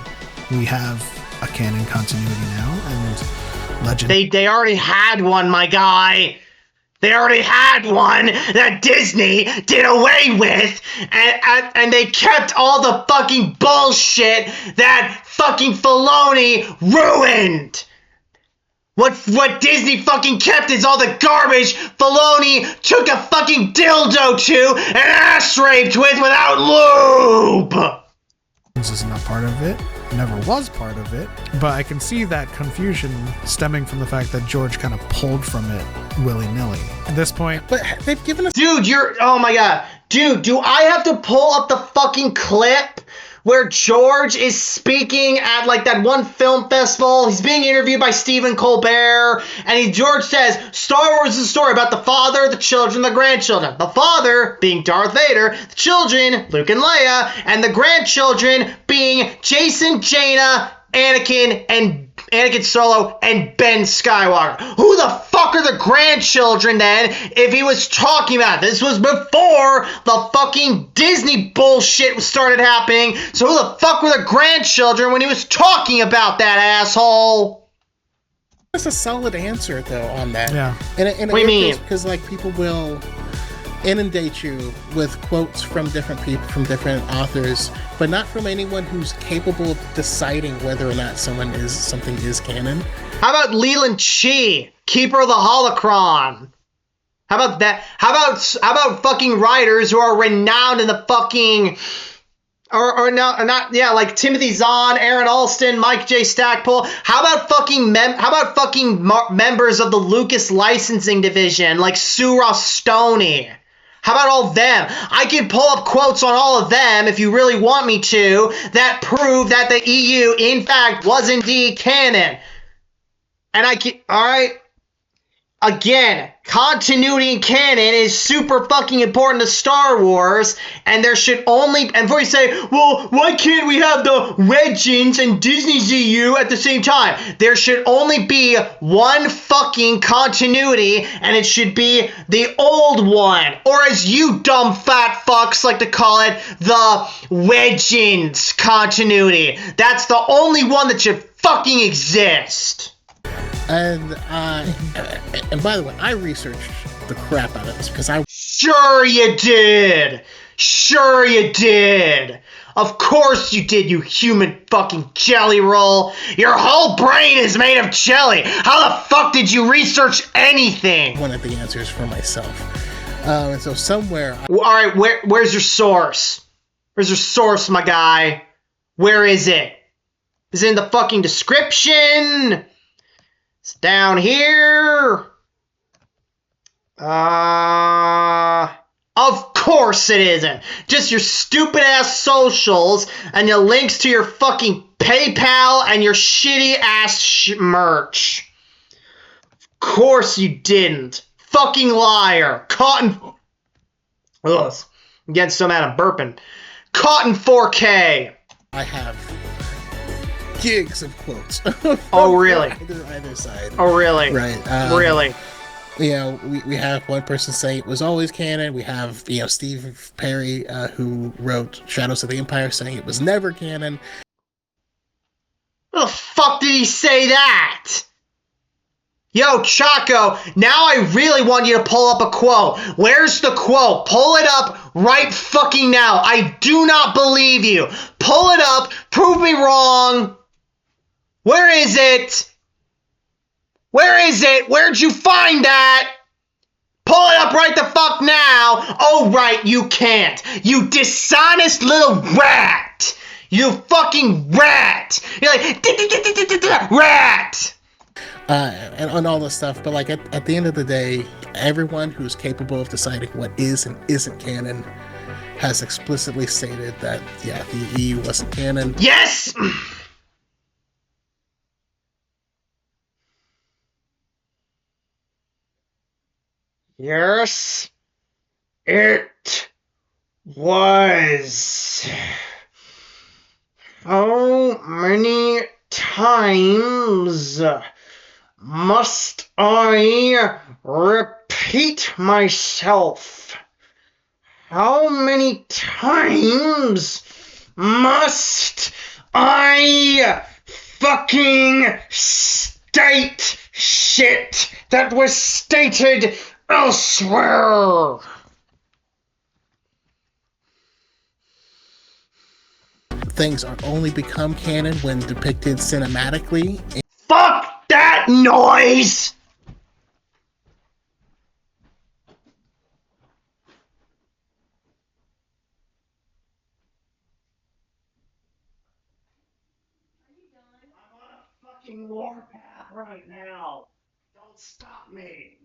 We have a canon continuity now, and legend. They already had one, my guy. They already had one that Disney did away with, and they kept all the fucking bullshit that fucking Filoni ruined. What Disney fucking kept is all the garbage Filoni took a fucking dildo to and ass raped with without lube! This is not part of it. Never was part of it. But I can see that confusion stemming from the fact that George kind of pulled from it willy-nilly. At this point... But they've given us... Dude, oh my god. Dude, do I have to pull up the fucking clip where George is speaking at like that one film festival? He's being interviewed by Stephen Colbert, and George says, Star Wars is a story about the father, the children, the grandchildren. The father being Darth Vader, the children, Luke and Leia, and the grandchildren being Jason, Jaina, Anakin Solo, and Ben Skywalker. Who the fuck are the grandchildren then if he was talking about it? This was before the fucking Disney bullshit started happening, so who the fuck were the grandchildren when he was talking about that, asshole? That's a solid answer, though, on that. Yeah. And what do you mean? Because, like, people will inundate you with quotes from different people, from different authors, but not from anyone who's capable of deciding whether or not something is canon. How about Leland Chi, Keeper of the Holocron? How about that? How about fucking writers who are renowned in the fucking like Timothy Zahn, Aaron Alston, Mike J. Stackpole? How about fucking members of the Lucas licensing division like Sue Rostoni? How about all of them? I can pull up quotes on all of them if you really want me to that prove that the EU, in fact, was indeed canon. And I can, alright? Again, continuity in canon is super fucking important to Star Wars, and there should only, and before you say, well, why can't we have the Legends and Disney's EU at the same time? There should only be one fucking continuity, and it should be the old one, or as you dumb fat fucks like to call it, the Legends continuity. That's the only one that should fucking exist. And by the way, I researched the crap out of this because I... Sure you did! Sure you did! Of course you did, you human fucking jelly roll! Your whole brain is made of jelly! How the fuck did you research anything? Wanted the answers for myself. And so somewhere... Alright, where's your source? Where's your source, my guy? Where is it? Is it in the fucking description? It's down here. Of course it isn't. Just your stupid ass socials and your links to your fucking PayPal and your shitty ass merch. Of course you didn't. Fucking liar. Cotton. Ugh. I'm getting so mad I'm burping. Cotton 4K. I have gigs of quotes. Oh, really? Either side. Oh, really? Right. Really? You know, we have one person say it was always canon. We have, Steve Perry, who wrote Shadows of the Empire, saying it was never canon. What the fuck did he say that? Yo, Chaco, now I really want you to pull up a quote. Where's the quote? Pull it up right fucking now. I do not believe you. Pull it up. Prove me wrong. Where is it? Where is it? Where'd you find that? Pull it up right the fuck now. Oh, right, you can't. You dishonest little rat. You fucking rat. You're like, rat. And on all this stuff, but like at the end of the day, everyone who's capable of deciding what is and isn't canon has explicitly stated that, the EU wasn't canon. Yes! Yes, it was. How many times must I repeat myself? How many times must I fucking state shit that was stated elsewhere? Things are only become canon when depicted cinematically. Fuck that noise! I'm on a fucking warpath right now. Don't stop me.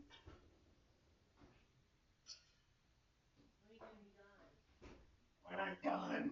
When I'm done.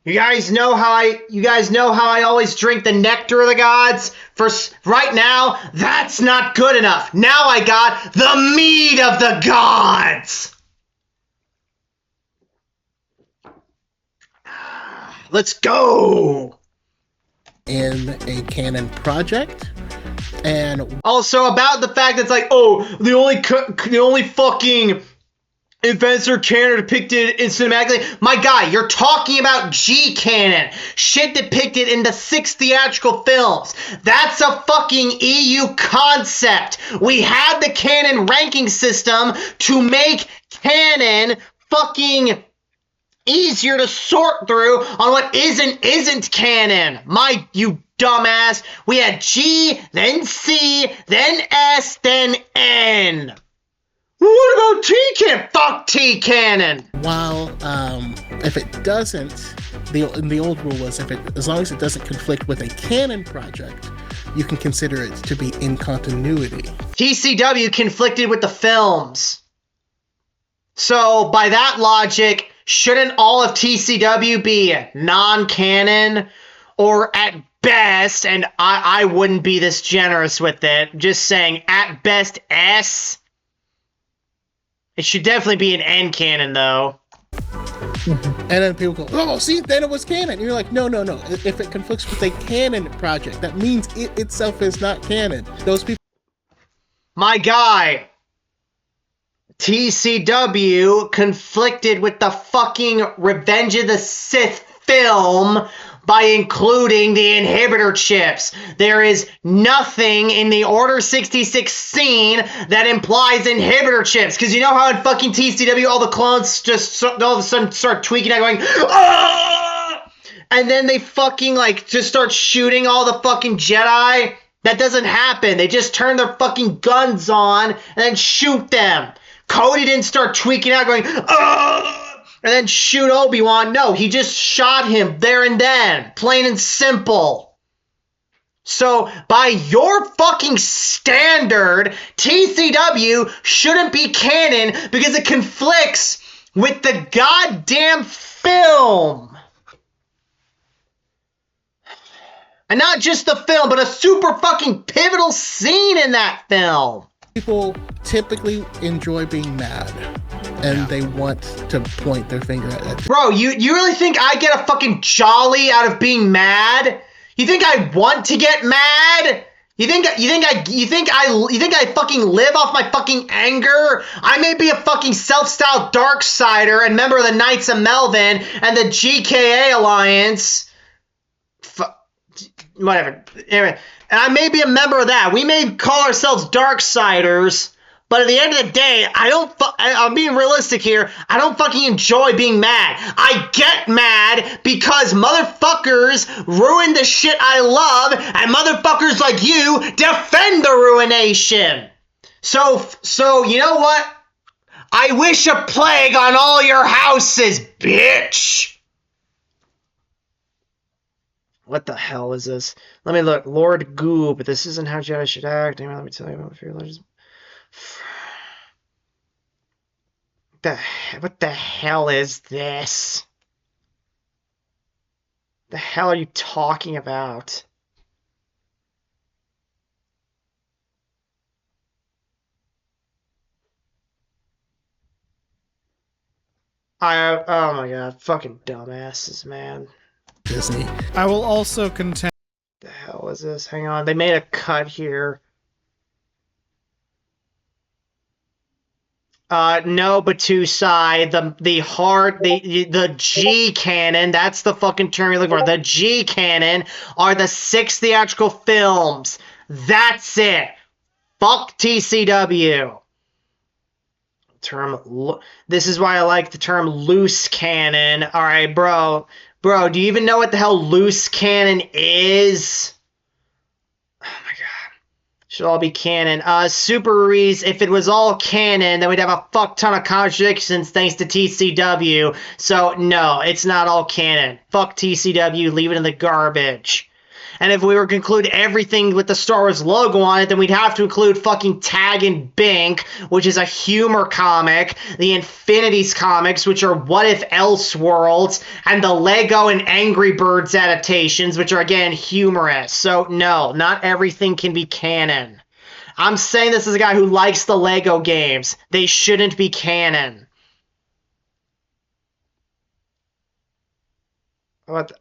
You guys know how I always drink the nectar of the gods? Right now, that's not good enough. Now I got the mead of the gods. Let's go. In a canon project, and Also about the fact that it's like, oh, the only fucking events are canon depicted in cinematically. My guy, you're talking about G canon. Shit depicted in the 6 theatrical films. That's a fucking EU concept. We had the canon ranking system to make canon fucking easier to sort through on what isn't canon. You dumbass. We had G, then C, then S, then N. What about T-Canon? Fuck T-Canon! while if it doesn't, the old rule was as long as it doesn't conflict with a canon project, you can consider it to be in continuity. TCW conflicted with the films. So, by that logic, shouldn't all of TCW be non-canon? Or at best, and I wouldn't be this generous with it, just saying, at best, S? It should definitely be an N canon, though. And then people go, oh, see, then it was canon. And you're like, no. If it conflicts with a canon project, that means it itself is not canon. Those people. My guy, TCW conflicted with the fucking Revenge of the Sith film by including the inhibitor chips. There is nothing in the Order 66 scene that implies inhibitor chips. Because you know how in fucking TCW all the clones just all of a sudden start tweaking out going, ah! And then they fucking just start shooting all the fucking Jedi? That doesn't happen. They just turn their fucking guns on and then shoot them. Cody didn't start tweaking out going, ah! And then shoot Obi-Wan. No, he just shot him there and then. Plain and simple. So, by your fucking standard, TCW shouldn't be canon because it conflicts with the goddamn film. And not just the film, but a super fucking pivotal scene in that film. People typically enjoy being mad, and they want to point their finger at. Bro, you really think I get a fucking jolly out of being mad? You think I want to get mad? You think I fucking live off my fucking anger? I may be a fucking self-styled Darksider and member of the Knights of Melvin and the GKA Alliance. Whatever. Anyway. And I may be a member of that. We may call ourselves Darksiders, but at the end of the day, I'm being realistic here. I don't fucking enjoy being mad. I get mad because motherfuckers ruin the shit I love, and motherfuckers like you defend the ruination. So, you know what? I wish a plague on all your houses, bitch! What the hell is this? Let me look. Lord Goob. This isn't how Jedi should act. Anyway, let me tell you about fear legends. What the hell is this? The hell are you talking about? Oh my god, fucking dumbasses, man. Disney. I will also contend. The hell is this? Hang on, they made a cut here. No, Batusai, the G canon, that's the fucking term you're looking for. The G canon are the 6 theatrical films. That's it. Fuck TCW. This is why I like the term loose canon. Alright, bro, do you even know what the hell loose canon is? Oh my god. Should all be canon. Super Ruiz, if it was all canon, then we'd have a fuck ton of contradictions thanks to TCW. So, no, it's not all canon. Fuck TCW, leave it in the garbage. And if we were to include everything with the Star Wars logo on it, then we'd have to include fucking Tag and Bink, which is a humor comic, the Infinities comics, which are What If Else Worlds, and the Lego and Angry Birds adaptations, which are, again, humorous. So, no, not everything can be canon. I'm saying this as a guy who likes the Lego games. They shouldn't be canon. But,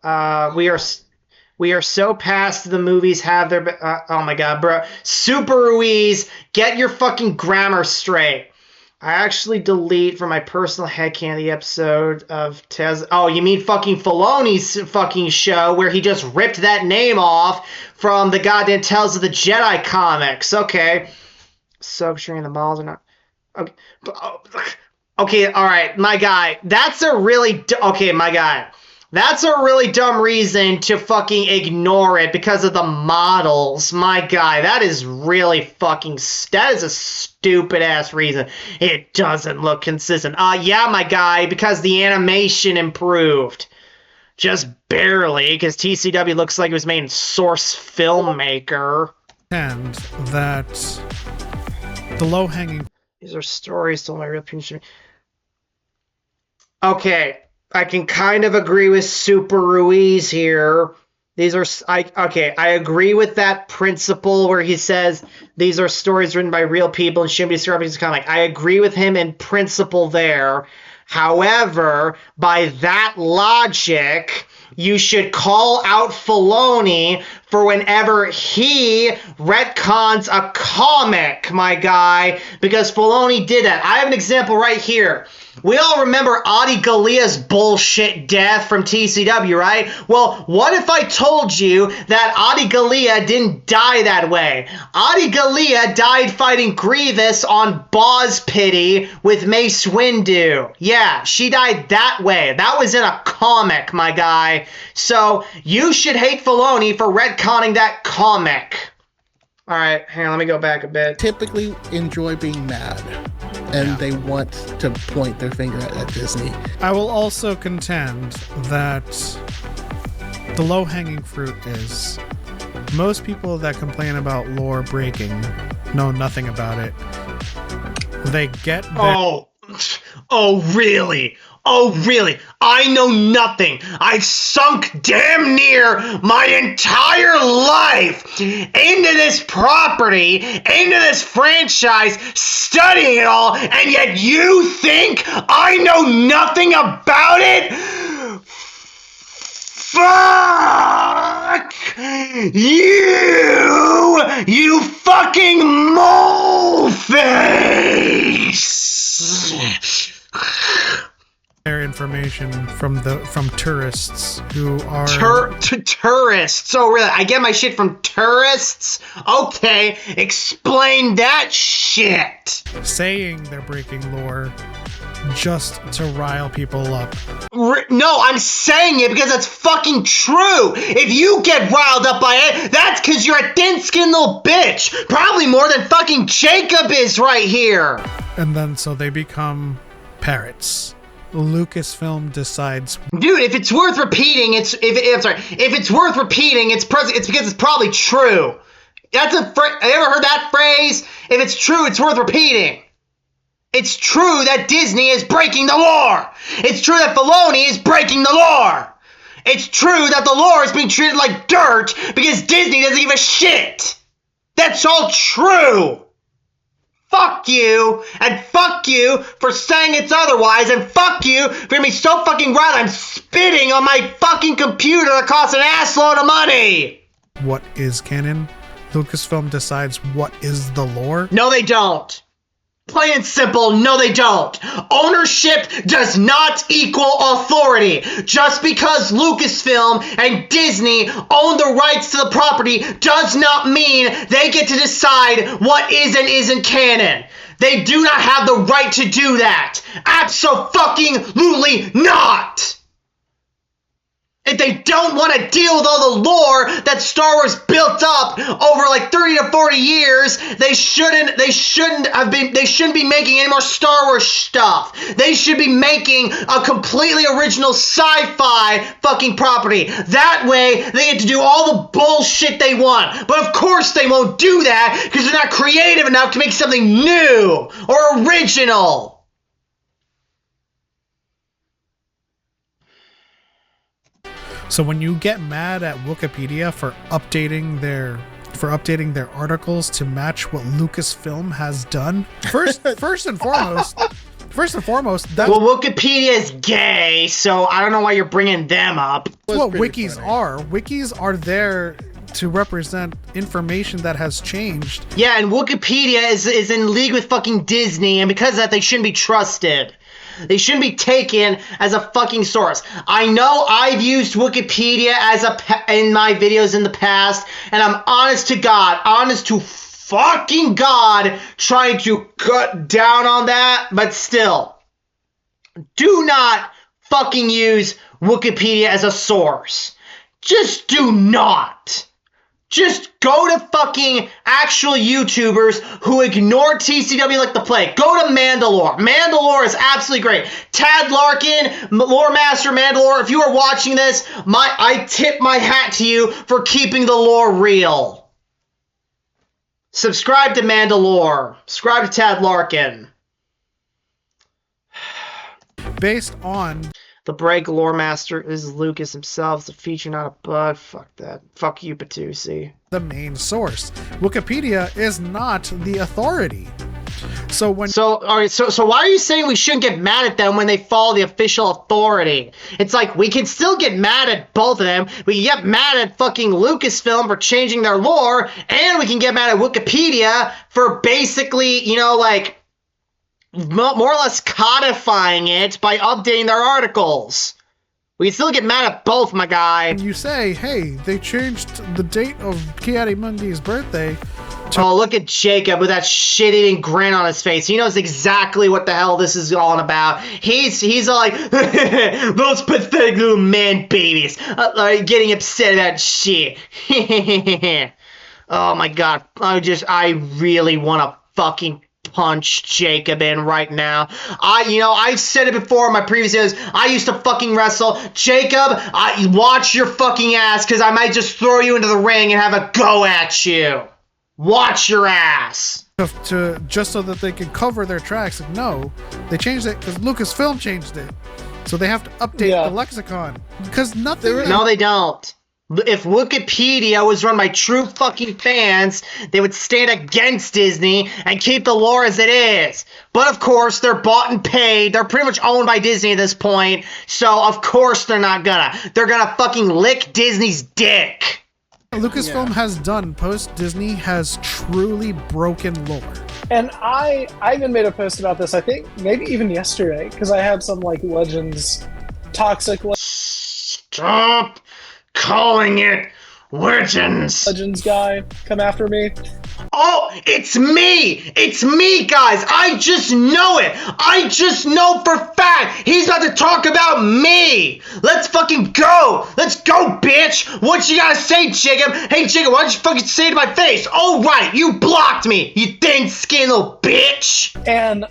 we are so past the movies have their... oh my god, bro. Super Ruiz, get your fucking grammar straight. I actually delete from my personal headcanon the episode of Tez... Oh, you mean fucking Filoni's fucking show where he just ripped that name off from the goddamn Tales of the Jedi comics. Okay. Suggs sharing the balls or not... Okay, okay, alright, my guy. That's a really... Okay, my guy. That's a really dumb reason to fucking ignore it because of the models. My guy, that is really fucking... That is a stupid-ass reason. It doesn't look consistent. Yeah, my guy, because the animation improved. Just barely, because TCW looks like it was made in Source Filmmaker. And that the low-hanging... These are stories told by real people. Okay. I can kind of agree with Super Ruiz here. These are... I agree with that principle where he says these are stories written by real people and shouldn't be described as a comic. I agree with him in principle there. However, by that logic, you should call out Filoni for whenever he retcons a comic, my guy, because Filoni did that. I have an example right here. We all remember Adi Galia's bullshit death from TCW, right? Well, what if I told you that Adi Galia didn't die that way? Adi Galia died fighting Grievous on Boz Pity with Mace Windu. Yeah, she died that way. That was in a comic, my guy. So, you should hate Filoni for retconning that comic. Alright, hang on, let me go back a bit. Typically enjoy being mad, and they want to point their finger at Disney. I will also contend that the low-hanging fruit is most people that complain about lore breaking know nothing about it. They get that... Oh, really? Oh, really? I know nothing. I've sunk damn near my entire life into this property, into this franchise, studying it all, and yet you think I know nothing about it? Fuck you fucking mole face! Their information from tourists who are tourists. Oh, really? I get my shit from tourists? Okay, explain that shit. saying they're breaking lore just to rile people up. No, I'm saying it because that's fucking true. If you get riled up by it, that's because you're a thin-skinned little bitch. Probably more than fucking Jacob is right here. And then so they become parrots. Lucasfilm decides, dude, if it's worth repeating, if it's worth repeating, it's because it's probably true. That's have you ever heard that phrase? If it's true, it's worth repeating. It's true that Disney is breaking the lore. It's true that Filoni is breaking the lore. It's true that the lore is being treated like dirt because Disney doesn't give a shit. That's all true. Fuck you, and fuck you for saying it's otherwise, and fuck you for getting me so fucking riled I'm spitting on my fucking computer that costs an assload of money! what is canon? Lucasfilm decides what is the lore? No, they don't. Plain and simple, no they don't. Ownership does not equal authority. Just because Lucasfilm and Disney own the rights to the property does not mean they get to decide what is and isn't canon. They do not have the right to do that. Abso-fucking-lutely not. If they don't want to deal with all the lore that Star Wars built up over like 30 to 40 years, they shouldn't be making any more Star Wars stuff. They should be making a completely original sci-fi fucking property. That way, they get to do all the bullshit they want. But of course they won't do that because they're not creative enough to make something new or original. So when you get mad at Wikipedia for updating their articles to match what Lucasfilm has done, first and foremost, that's well, Wikipedia is gay, so I don't know why you're bringing them up. what wikis are. Wikis are there to represent information that has changed. Yeah, and Wikipedia is in league with fucking Disney, and because of that, they shouldn't be trusted. They shouldn't be taken as a fucking source. I know I've used Wikipedia in my videos in the past, and I'm honest to fucking God, trying to cut down on that, but still, do not fucking use Wikipedia as a source. Just do not. Just go to fucking actual YouTubers who ignore TCW like the plague. Go to Mandalore. Mandalore is absolutely great. Tad Larkin, Lore Master Mandalore, if you are watching this, I tip my hat to you for keeping the lore real. Subscribe to Mandalore. Subscribe to Tad Larkin. Based on The break lore master is Lucas himself. It's a feature, not a bug. Fuck that. Fuck you, Patusi. the main source. Wikipedia is not the authority. So when So why are you saying we shouldn't get mad at them when they follow the official authority? It's like we can still get mad at both of them. We can get mad at fucking Lucasfilm for changing their lore, and we can get mad at Wikipedia for basically, like, more or less codifying it by updating their articles. We can still get mad at both, my guy. you say, hey, they changed the date of Ki-Adi-Mundi's birthday. Oh, look at Jacob with that shit-eating grin on his face. He knows exactly what the hell this is all about. He's like, those pathetic little man babies, getting upset about shit. Oh my god, I really want to fucking punch Jacob in right now. I've said it before in my previous videos. I used to fucking wrestle. Jacob, watch your fucking ass, because I might just throw you into the ring and have a go at you. Watch your ass. Just so that they can cover their tracks. Like, no, they changed it because Lucasfilm changed it. So they have to update the lexicon. Because nothing... No, they don't. If Wikipedia was run by true fucking fans, they would stand against Disney and keep the lore as it is. But of course, they're bought and paid. They're pretty much owned by Disney at this point. So of course they're not gonna. They're gonna fucking lick Disney's dick. Lucasfilm has done post-Disney has truly broken lore. And I even made a post about this, I think maybe even yesterday, because I had some like Legends toxic Stop calling it Legends Legends guy come after me. Oh, it's me! It's me, guys! I just know it! I just know for fact he's about to talk about me! Let's fucking go! Let's go, bitch! What you gotta say, Jacob? Hey, Jacob, why don't you fucking say it to my face? Oh, right, you blocked me, you thin-skinned little bitch! And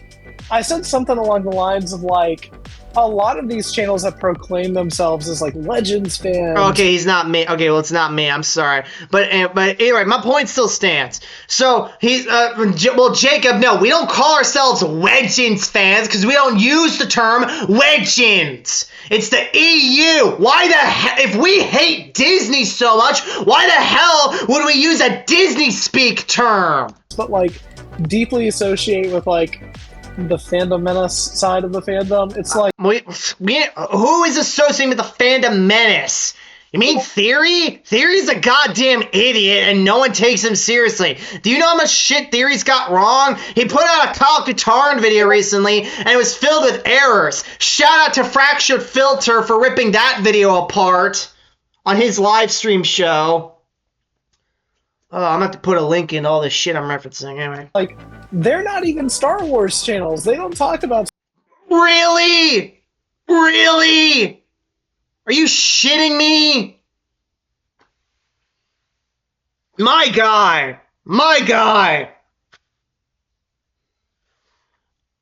I said something along the lines of, like, a lot of these channels that proclaim themselves as, like, Legends fans. Okay, he's not me. Okay, well, it's not me. I'm sorry. But anyway, my point still stands. So, well, Jacob, no, we don't call ourselves Legends fans because we don't use the term Legends. It's the EU. Why the hell, if we hate Disney so much, why the hell would we use a Disney speak term? But, like, deeply associate with, like, the fandom menace side of the fandom. It's like, who is associating with the fandom menace? You mean Theory? Theory's a goddamn idiot and no one takes him seriously. Do you know how much shit Theory's got wrong? He put out a Talk to Tarn video recently and it was filled with errors. Shout out to Fractured Filter for ripping that video apart on his live stream show. Oh, I'm gonna have to put a link in all this shit I'm referencing anyway. like, they're not even Star Wars channels. They don't talk about. Really? Really? Are you shitting me? My guy. My guy.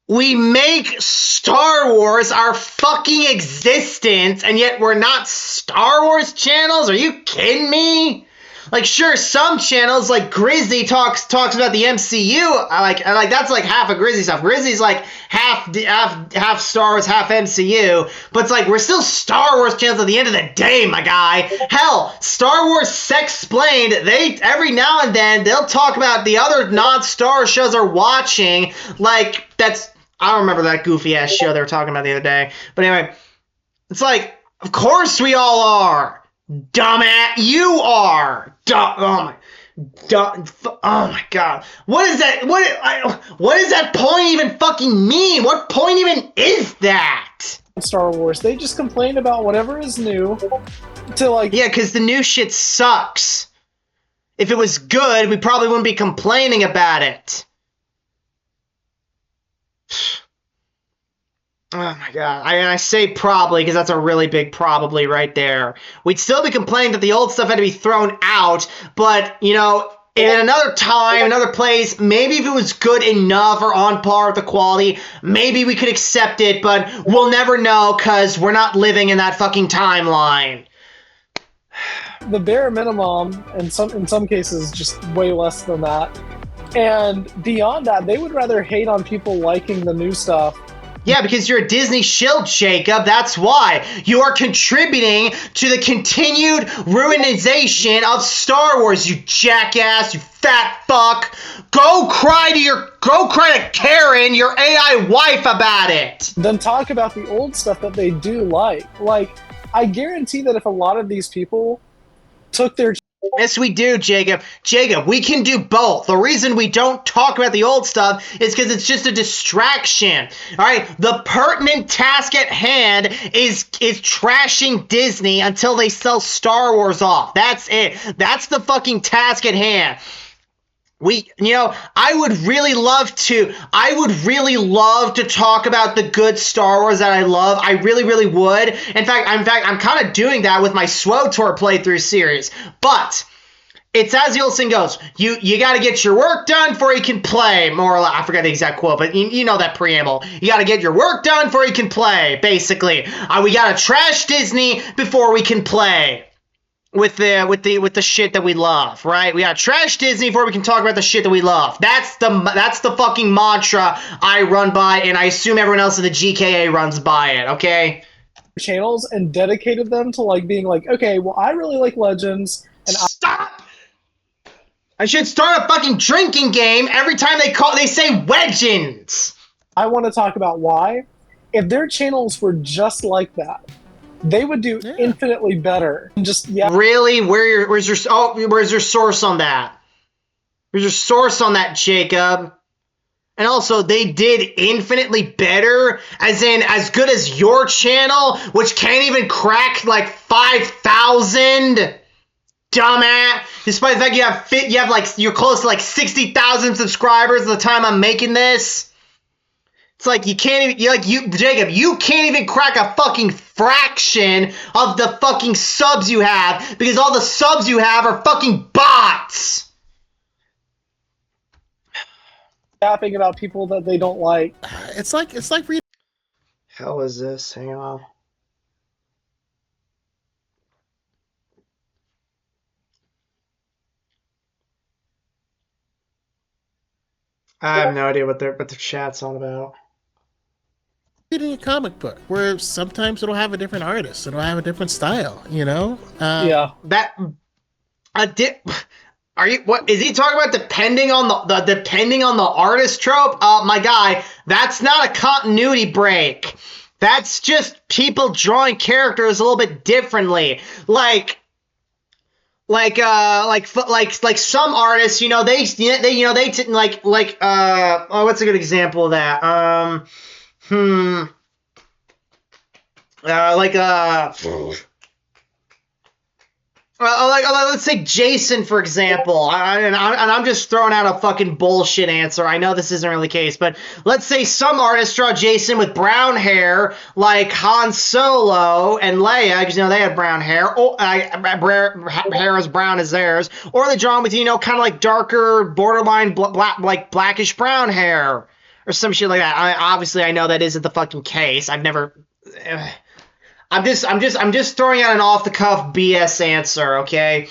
We make Star Wars our fucking existence, and yet we're not Star Wars channels? Are you kidding me? Like, sure, some channels, like Grizzly talks about the MCU. I like that's like half of Grizzly stuff. Grizzly's like half Star Wars, half MCU. But it's like, we're still Star Wars channels at the end of the day, my guy. Hell, Star Wars Sexplained, they, every now and then, they'll talk about the other non-Star Wars shows they're watching. Like, I don't remember that goofy-ass show they were talking about the other day. But anyway, it's like, of course we all are. Dumbass, you are. Oh my god. What is that? What does that point even fucking mean? What point even is that? Star Wars. They just complain about whatever is new to, like. Yeah, because the new shit sucks. If it was good, we probably wouldn't be complaining about it. Oh my god. I say probably because that's a really big probably right there. We'd still be complaining that the old stuff had to be thrown out, but, you know, in another time, another place, maybe if it was good enough or on par with the quality, maybe we could accept it, but we'll never know because we're not living in that fucking timeline. The bare minimum, in some cases, just way less than that. And beyond that, they would rather hate on people liking the new stuff. Yeah, because you're a Disney shill, Jacob. That's why. You are contributing to the continued ruinization of Star Wars, you jackass, you fat fuck. Go cry to Karen, your AI wife, about it. Then talk about the old stuff that they do like. Like, I guarantee that if a lot of these people took their... Yes, we do, Jacob. Jacob, we can do both. The reason we don't talk about the old stuff is because it's just a distraction. All right, the pertinent task at hand is trashing Disney until they sell Star Wars off. That's it. That's the fucking task at hand. I would really love to talk about the good Star Wars that I love. I really, really would. In fact, I'm kind of doing that with my SWOTOR playthrough series. But it's as the old saying goes, you got to get your work done before you can play, more or less. I forgot the exact quote, but you know that preamble. You got to get your work done before you can play, basically. We got to trash Disney before we can play. With the shit that we love, right? We gotta trash Disney before we can talk about the shit that we love. That's the fucking mantra I run by, and I assume everyone else in the GKA runs by it, okay? Channels and dedicated them to, like, being like, okay, well, I really like Legends, and Stop! I should start a fucking drinking game every time they say Legends. I want to talk about why. If their channels were just like that, they would do infinitely better. Really? Where's your source on that? Where's your source on that, Jacob? And also, they did infinitely better, as in as good as your channel, which can't even crack like 5,000. dumbass. Despite the fact you're close to like 60,000 subscribers at the time I'm making this. It's like you can't even, Jacob, you can't even crack a fucking fraction of the fucking subs you have because all the subs you have are fucking bots. Tapping about people that they don't like. It's like reading. Hell is this? Hang on. I have no idea what their chat's all about. Reading a comic book where sometimes it'll have a different artist, it'll have a different style, you know? Yeah. Are you, what is he talking about? Depending on the artist trope? My guy, that's not a continuity break. That's just people drawing characters a little bit differently. Like some artists, you know, what's a good example of that? Let's take Jason, for example. And I'm just throwing out a fucking bullshit answer. I know this isn't really the case, but let's say some artists draw Jason with brown hair, like Han Solo and Leia, because, you know, they had brown hair, or hair as brown as theirs, or they draw him with, you know, kind of like darker, borderline like blackish brown hair, or some shit like that. Obviously, I know that isn't the fucking case. I've never... I'm just throwing out an off-the-cuff BS answer, okay?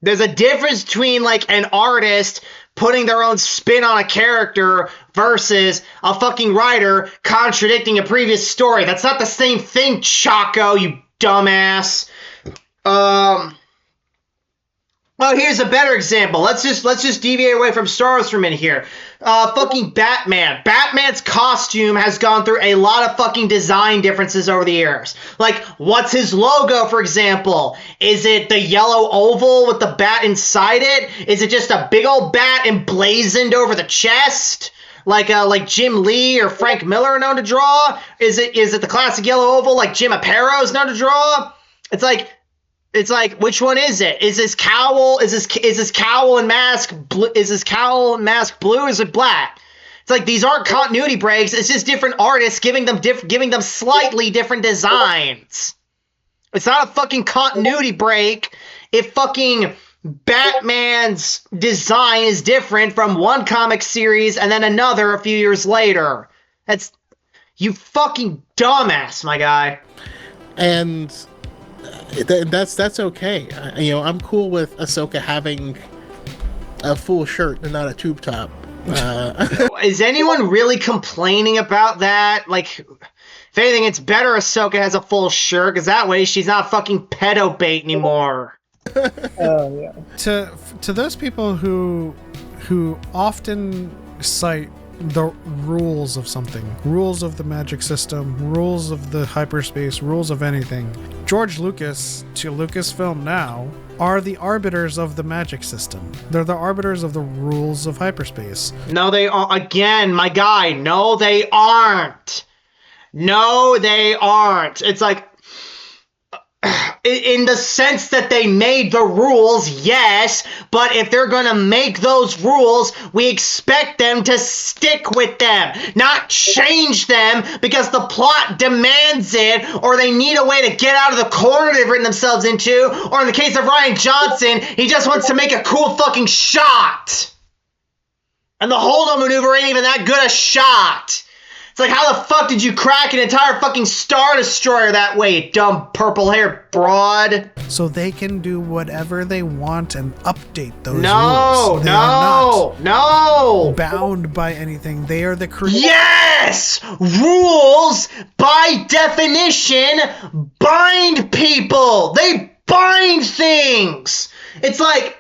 There's a difference between, like, an artist putting their own spin on a character versus a fucking writer contradicting a previous story. That's not the same thing, Chaco, you dumbass. Well, here's a better example. Let's just deviate away from Star Wars for a minute here. Fucking Batman. Batman's costume has gone through a lot of fucking design differences over the years. Like, what's his logo, for example? Is it the yellow oval with the bat inside it? Is it just a big old bat emblazoned over the chest? Like Jim Lee or Frank Miller are known to draw? Is it the classic yellow oval like Jim Aparo is known to draw? It's like, which one is it? Is this cowl and mask blue? Is this cowl and mask blue? Or is it black? It's like, these aren't continuity breaks. It's just different artists giving them slightly different designs. It's not a fucking continuity break if fucking Batman's design is different from one comic series and then another a few years later. That's, you fucking dumbass, my guy. And that's okay. You know, I'm cool with Ahsoka having a full shirt and not a tube top. Is anyone really complaining about that? Like, if anything, it's better Ahsoka has a full shirt, because that way she's not fucking pedo bait anymore. Oh, yeah. To those people who often cite the rules of something, rules of the magic system, rules of the hyperspace, rules of anything, George Lucas to Lucasfilm now are the arbiters of the magic system. They're the arbiters of the rules of hyperspace. No, they are. Again, my guy, no, they aren't. No, they aren't. It's like, in the sense that they made the rules, yes, but if they're gonna make those rules, we expect them to stick with them, not change them because the plot demands it, or they need a way to get out of the corner they've written themselves into, or in the case of Rian Johnson, he just wants to make a cool fucking shot. And the hold-on maneuver ain't even that good a shot. It's like, how the fuck did you crack an entire fucking Star Destroyer that way, you dumb purple-haired broad? So they can do whatever they want and update those rules. No, They are no, not no! bound by anything. They are the creators. Yes! Rules, by definition, bind people! They bind things! It's like,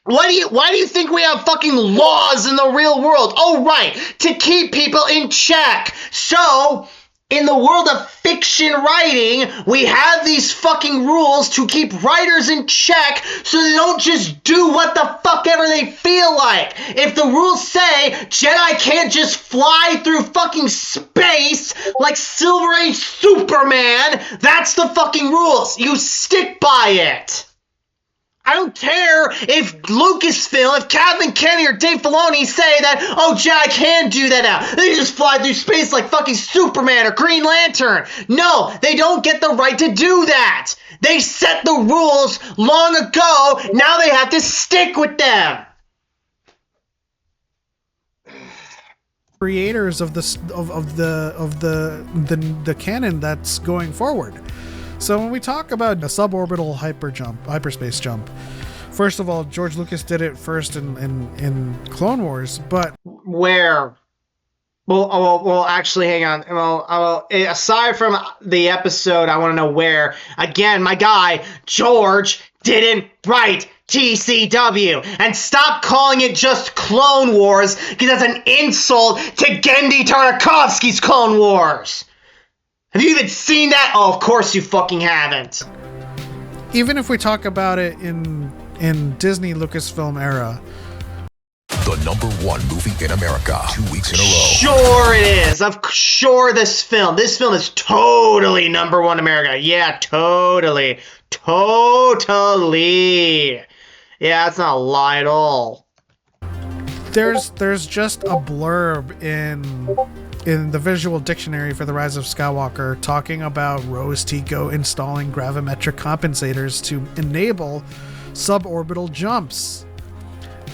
why do you think we have fucking laws in the real world? Oh, right, to keep people in check. So, In the world of fiction writing, we have these fucking rules to keep writers in check so they don't just do what the fuck ever they feel like. If the rules say Jedi can't just fly through fucking space like Silver Age Superman, that's the fucking rules. You stick by it. I don't care if Lucasfilm, if Kathleen Kennedy or Dave Filoni say that, oh, Jedi can do that now. They just fly through space like fucking Superman or Green Lantern. No, they don't get the right to do that. They set the rules long ago. Now they have to stick with them. Creators of the canon that's going forward. So when we talk about a suborbital hyperspace jump, first of all, George Lucas did it first in Clone Wars, but where? Well, actually, hang on. Well, aside from the episode, I want to know where. Again, my guy George didn't write TCW, and stop calling it just Clone Wars, because that's an insult to Genndy Tartakovsky's Clone Wars. Have you even seen that? Oh, of course you fucking haven't. Even if we talk about it in Disney Lucasfilm era. The #1 movie in America, 2 weeks in a row. Sure it is. Sure this film is totally #1 America. Yeah, totally. Totally. Yeah, that's not a lie at all. There's just a blurb in the visual dictionary for The Rise of Skywalker talking about Rose Tico installing gravimetric compensators to enable suborbital jumps.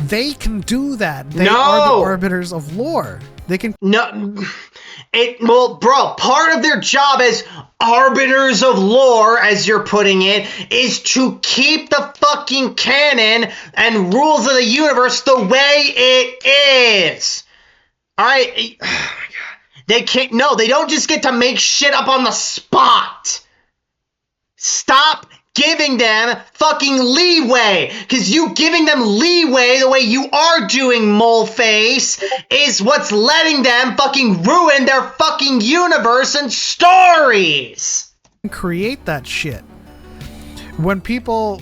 They can do that. They are the arbiters of lore. They can... Well, bro, part of their job as arbiters of lore, as you're putting it, is to keep the fucking canon and rules of the universe the way it is. Alright? Oh my god. They can't... No, they don't just get to make shit up on the spot. Stop giving them fucking leeway, because you giving them leeway the way you are doing, Moleface, is what's letting them fucking ruin their fucking universe and stories. Create that shit. When people,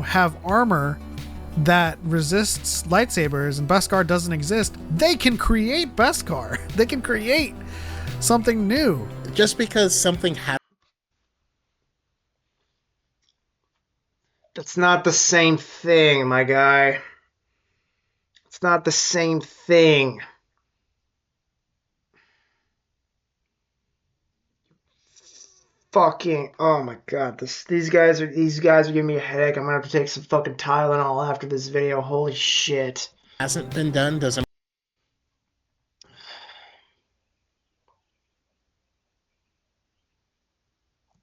have armor that resists lightsabers and Beskar doesn't exist, they can create Beskar. They can create something new. Just because something happens. That's not the same thing, my guy. It's not the same thing. Fucking, oh my god, these guys are giving me a headache. I'm gonna have to take some fucking Tylenol after this video. Holy shit. Hasn't been done doesn't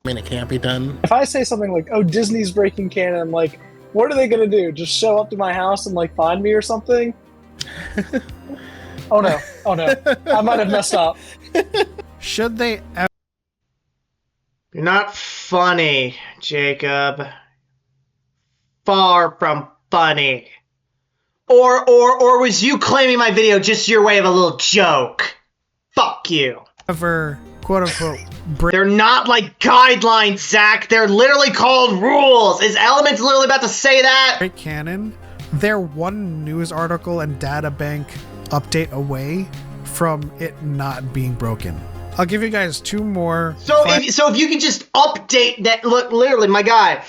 mean it can't be done. If I say something like, oh, Disney's breaking canon, I'm like, what are they gonna do? Just show up to my house and like find me or something? Oh no, I might have messed up. Should they ever... You're not funny, Jacob. Far from funny. Or was you claiming my video just your way of a little joke? Fuck you. ever, quote unquote, They're not like guidelines, Zach. They're literally called rules. Is Elements literally about to say that? break canon? They're one news article and data bank update away from it not being broken. I'll give you guys two more. So if you can just update that, look, literally, my guy,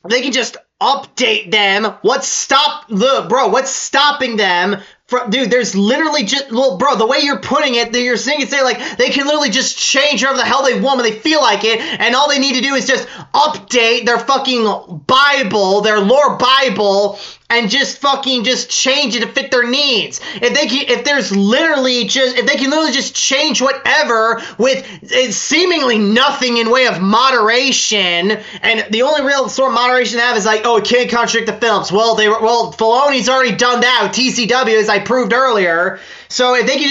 they can just update them. What's stopping them from, dude, there's literally just, well, bro, the way you're putting it, you're saying like they can literally just change whatever the hell they want when they feel like it, and all they need to do is just update their fucking Bible, their lore Bible, and just change it to fit their needs. If they can literally just change whatever with seemingly nothing in way of moderation, and the only real sort of moderation they have is like, oh, it can't contradict the films. Well, Filoni's already done that with TCW, as I proved earlier. So if they can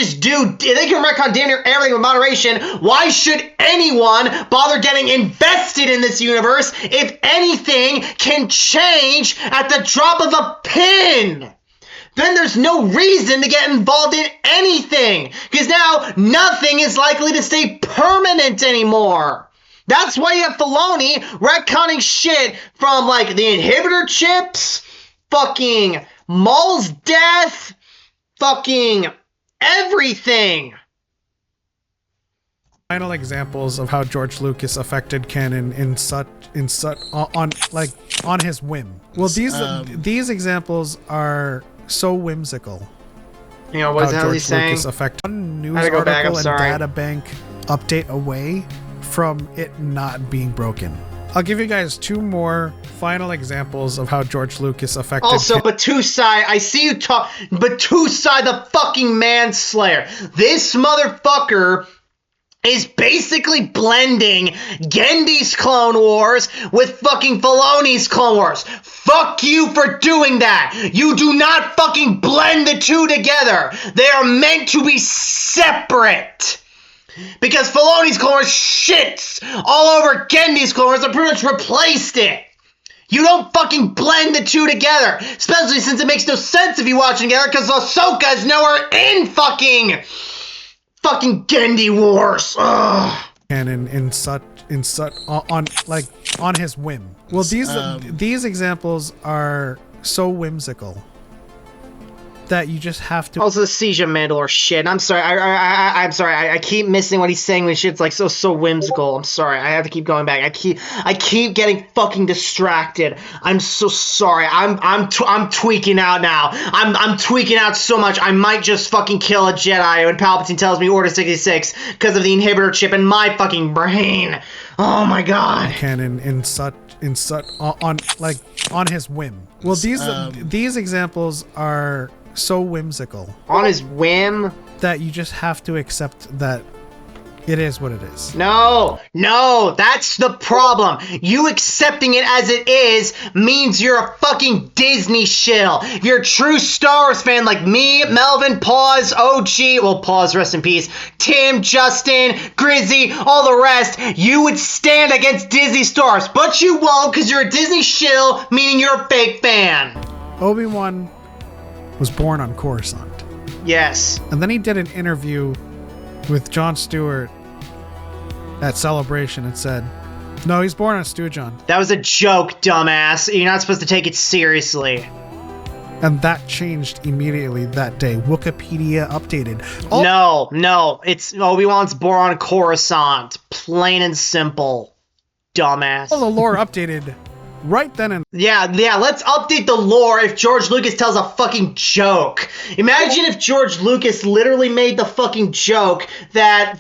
retcon damn near everything with moderation, why should anyone bother getting invested in this universe if anything can change at the drop of a pin? then there's no reason to get involved in anything, because now nothing is likely to stay permanent anymore. That's why you have Filoni retconning shit from, like, the inhibitor chips, fucking Maul's death, fucking everything. Final examples of how George Lucas affected canon on his whim. Well, these examples are so whimsical. You know, what the hell he's saying? Lucas affected one news I gotta go article back, I'm and sorry. data bank update away from it not being broken. I'll give you guys 2 more final examples of how George Lucas affected. Also, Batusai, I see you talk. Batusai, the fucking manslayer. This motherfucker is basically blending Gendy's Clone Wars with fucking Filoni's Clone Wars. Fuck you for doing that. You do not fucking blend the two together. They are meant to be separate. Because Filoni's Clone Wars shits all over Gendy's Clone Wars and pretty much replaced it. You don't fucking blend the two together. Especially since it makes no sense if you watch them together, because Ahsoka is nowhere in fucking Gendy Wars. Ugh. Canon on his whim. Well, these examples are so whimsical that you just have to. Also, the Siege of Mandalore shit. I'm sorry. I'm sorry. I keep missing what he's saying when shit's like so whimsical. I'm sorry. I have to keep going back. I keep getting fucking distracted. I'm so sorry. I'm tweaking out now. I'm tweaking out so much. I might just fucking kill a Jedi when Palpatine tells me Order 66 because of the inhibitor chip in my fucking brain. Oh my god. Canon on his whim. Well, these examples are so whimsical. On his whim? That you just have to accept that it is what it is. No, that's the problem. You accepting it as it is means you're a fucking Disney shill. If you're a true Star Wars fan like me, Melvin, Paws, OG, well, Paws, rest in peace, Tim, Justin, Grizzy, all the rest, you would stand against Disney stars, but you won't because you're a Disney shill, meaning you're a fake fan. Obi-Wan was born on Coruscant. Yes. And then he did an interview with Jon Stewart at Celebration and said, no, he's born on Stew-John. That was a joke, dumbass. You're not supposed to take it seriously. And that changed immediately that day. Wikipedia updated. No, it's Obi-Wan's born on Coruscant. Plain and simple. Dumbass. All the lore updated right then and Yeah, let's update the lore if George Lucas tells a fucking joke. Imagine if George Lucas literally made the fucking joke that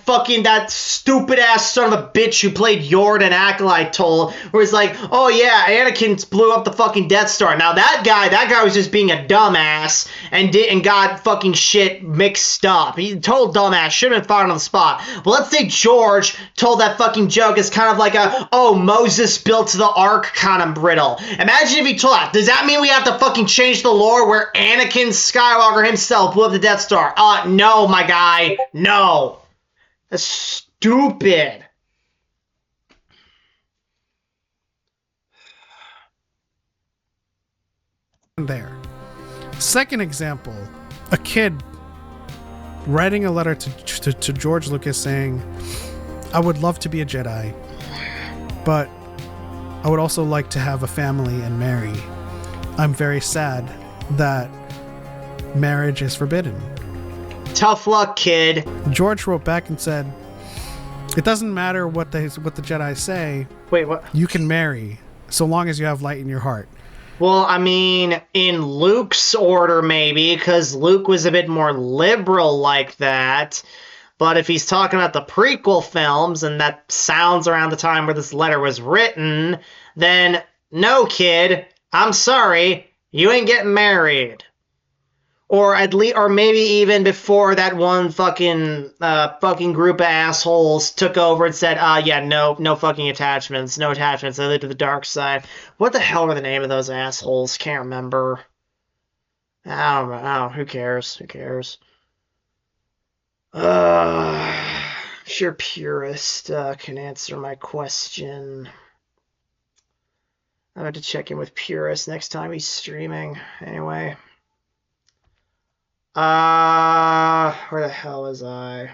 stupid ass son of a bitch who played Yord and Acolyte told, where he's like, oh yeah, Anakin blew up the fucking Death Star. Now that guy was just being a dumbass and got fucking shit mixed up. He told dumbass, should have been fired on the spot. Well, let's say George told that fucking joke as kind of like Moses built the Ark kind of brittle. Imagine if he told that. Does that mean we have to fucking change the lore where Anakin Skywalker himself blew up the Death Star? No, my guy. No. That's stupid. there. Second example, a kid writing a letter to George Lucas saying, I would love to be a Jedi, but I would also like to have a family and marry. I'm very sad that marriage is forbidden. Tough luck, kid. George wrote back and said, it doesn't matter what the Jedi say. Wait, what? You can marry, so long as you have light in your heart. Well, I mean, in Luke's order, maybe, because Luke was a bit more liberal like that. But if he's talking about the prequel films, and that sounds around the time where this letter was written, then no, kid, I'm sorry, you ain't getting married. Or at least, or maybe even before that one fucking group of assholes took over and said, no fucking attachments, no attachments, I live to the dark side. What the hell were the name of those assholes? Can't remember. I don't know. Who cares? Sure, Purist can answer my question. I'm going to check in with Purist next time he's streaming. Anyway. Where the hell was I?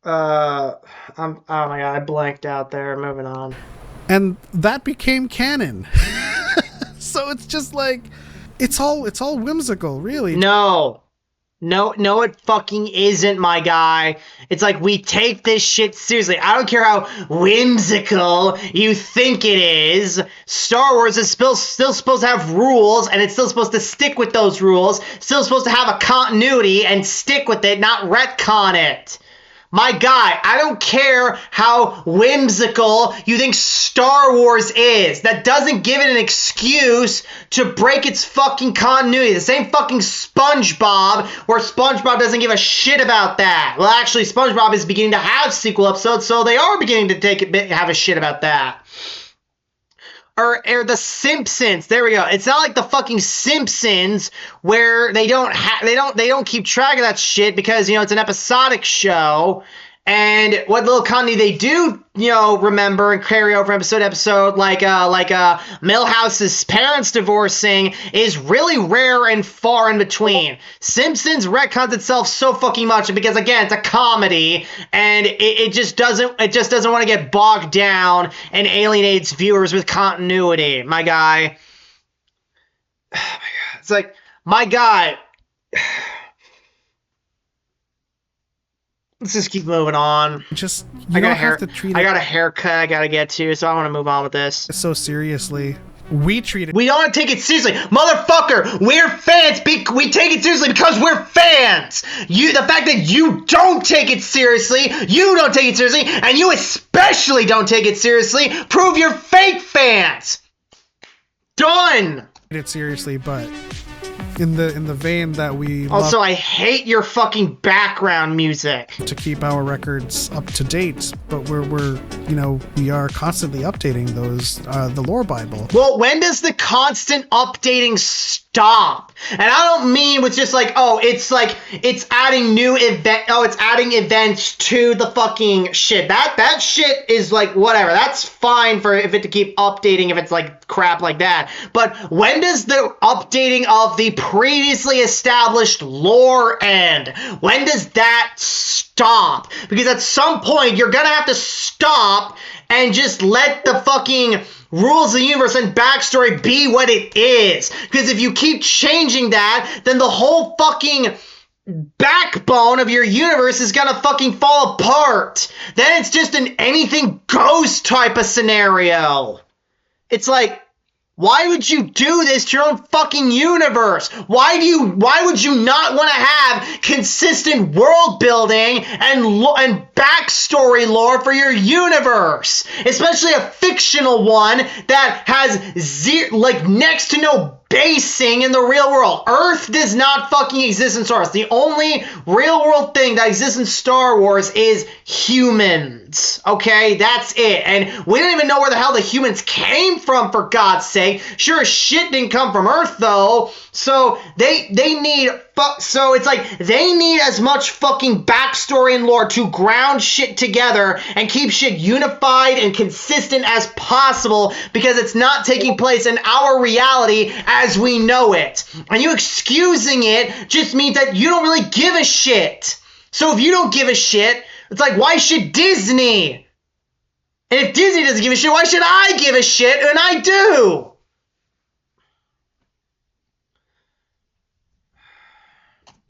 Oh my god, I blanked out there. Moving on. And that became canon. So it's just like, it's all whimsical, really. No, it fucking isn't, my guy. It's like, we take this shit seriously. I don't care how whimsical you think it is. Star Wars is still supposed to have rules, and it's still supposed to stick with those rules. Still supposed to have a continuity and stick with it, not retcon it. My guy, I don't care how whimsical you think Star Wars is. That doesn't give it an excuse to break its fucking continuity. The same fucking SpongeBob, where SpongeBob doesn't give a shit about that. Well, actually, SpongeBob is beginning to have sequel episodes, so they are beginning to have a shit about that. Or the Simpsons. There we go. It's not like the fucking Simpsons where they don't keep track of that shit because, it's an episodic show. And what little continuity they do, remember and carry over episode to episode, like Milhouse's parents divorcing, is really rare and far in between. Simpsons retcons itself so fucking much because, again, it's a comedy, and it just doesn't want to get bogged down and alienates viewers with continuity. My guy. Oh my god. It's like, my guy. Let's just keep moving on. I got a haircut I gotta get to, so I want to move on with this. So seriously. We don't want to take it seriously. Motherfucker, we're fans. We take it seriously because we're fans. The fact that you don't take it seriously, and you especially don't take it seriously, prove you're fake fans. Done. It seriously, but in the vein that we also, I hate your fucking background music. To keep our records up to date, but we are constantly updating those the lore Bible. Well, when does the constant updating stop? And I don't mean with just like, it's adding new it's adding events to the fucking shit. That shit is like whatever. That's fine for if it to keep updating if it's like crap like that. But when does the updating of the previously established lore end? When does that stop? Because at some point you're gonna have to stop and just let the fucking rules of the universe and backstory be what it is. Because if you keep changing that, then the whole fucking backbone of your universe is gonna fucking fall apart. Then it's just an anything goes type of scenario. It's like, why would you do this to your own fucking universe? Why would you not want to have consistent world building and backstory lore for your universe? Especially a fictional one that has next to no basing in the real world. Earth does not fucking exist in Star Wars. The only real world thing that exists in Star Wars is humans. Okay, that's it. And we don't even know where the hell the humans came from, for God's sake. Sure as shit didn't come from Earth though. So they need as much fucking backstory and lore to ground shit together and keep shit unified and consistent as possible, because it's not taking place in our reality as we know it. And you excusing it just means that you don't really give a shit. So if you don't give a shit, it's like, why should Disney? And if Disney doesn't give a shit, why should I give a shit? And I do.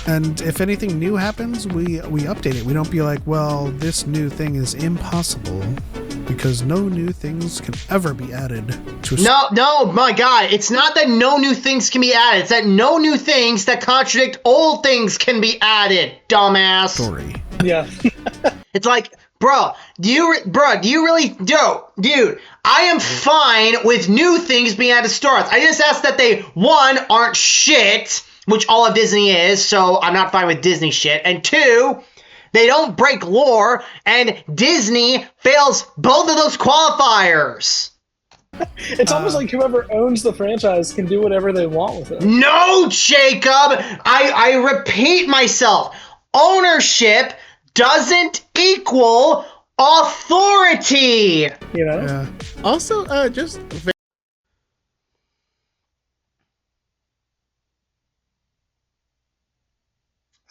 And if anything new happens, we update it. We don't be like, well, this new thing is impossible, because no new things can ever be added to a No, my guy, it's not that no new things can be added. It's that no new things that contradict old things can be added, dumbass. Story. Yeah. It's like, do you really, dude, I am fine with new things being added to Star Wars. I just ask that they, one, aren't shit, which all of Disney is, so I'm not fine with Disney shit. And two, they don't break lore, and Disney fails both of those qualifiers. It's almost like whoever owns the franchise can do whatever they want with it. No, Jacob! I repeat myself. Ownership doesn't equal authority. You know? Yeah. Also, just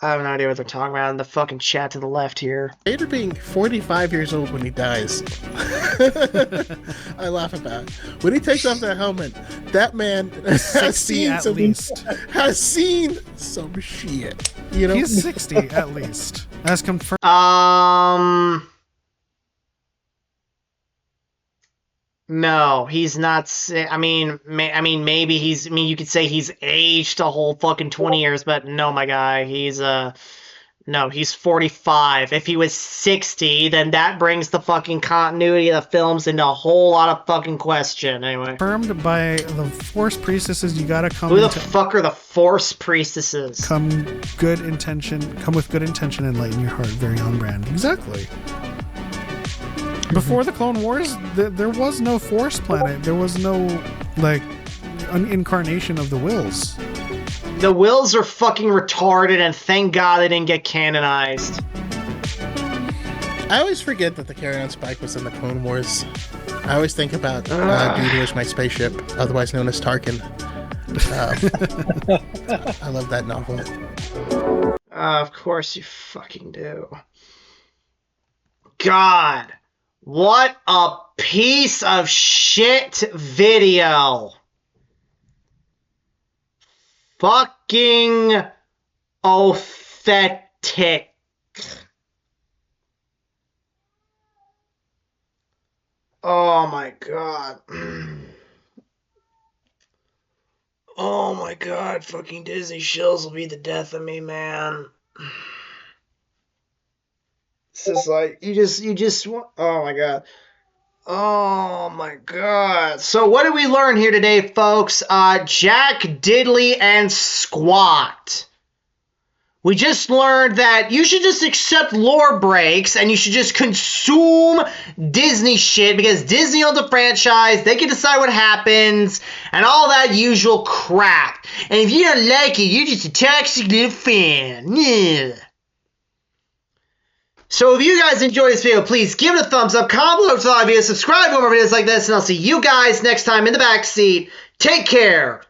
I have no idea what they're talking about in the fucking chat to the left here. Vader being 45 years old when he dies. I laugh about it. When he takes off that helmet, that man has 60 at least. Has seen some shit. You know? He's 60 at least. As confirmed. No, he's not. I mean, maybe he's. I mean, you could say he's aged a whole fucking 20 years, but no, my guy, he's no, he's 45. If he was 60, then that brings the fucking continuity of the films into a whole lot of fucking question. Anyway, Confirmed by the Force priestesses, you gotta come. who the fuck are the Force priestesses? Come with good intention, and lighten your heart. Very on brand. Exactly. Before the Clone Wars, there was no Force planet. There was no, like, an incarnation of the Wills. The Wills are fucking retarded, and thank God they didn't get canonized. I always forget that the carry-on spike was in the Clone Wars. I always think about Dude Who Was My Spaceship, otherwise known as Tarkin. I love that novel. Of course you fucking do. God. What a piece of shit video. Fucking authentic. Oh my god. Oh my god, fucking Disney shills will be the death of me, man. It's just like, you just, oh my god. Oh my god. So what did we learn here today, folks? Jack, Diddley, and Squat. We just learned that you should just accept lore breaks and you should just consume Disney shit because Disney owns the franchise, they can decide what happens, and all that usual crap. And if you don't like it, you're just a toxic little fan. Yeah. So if you guys enjoyed this video, please give it a thumbs up, comment below for the videos, subscribe for more videos like this, and I'll see you guys next time in the backseat. Take care.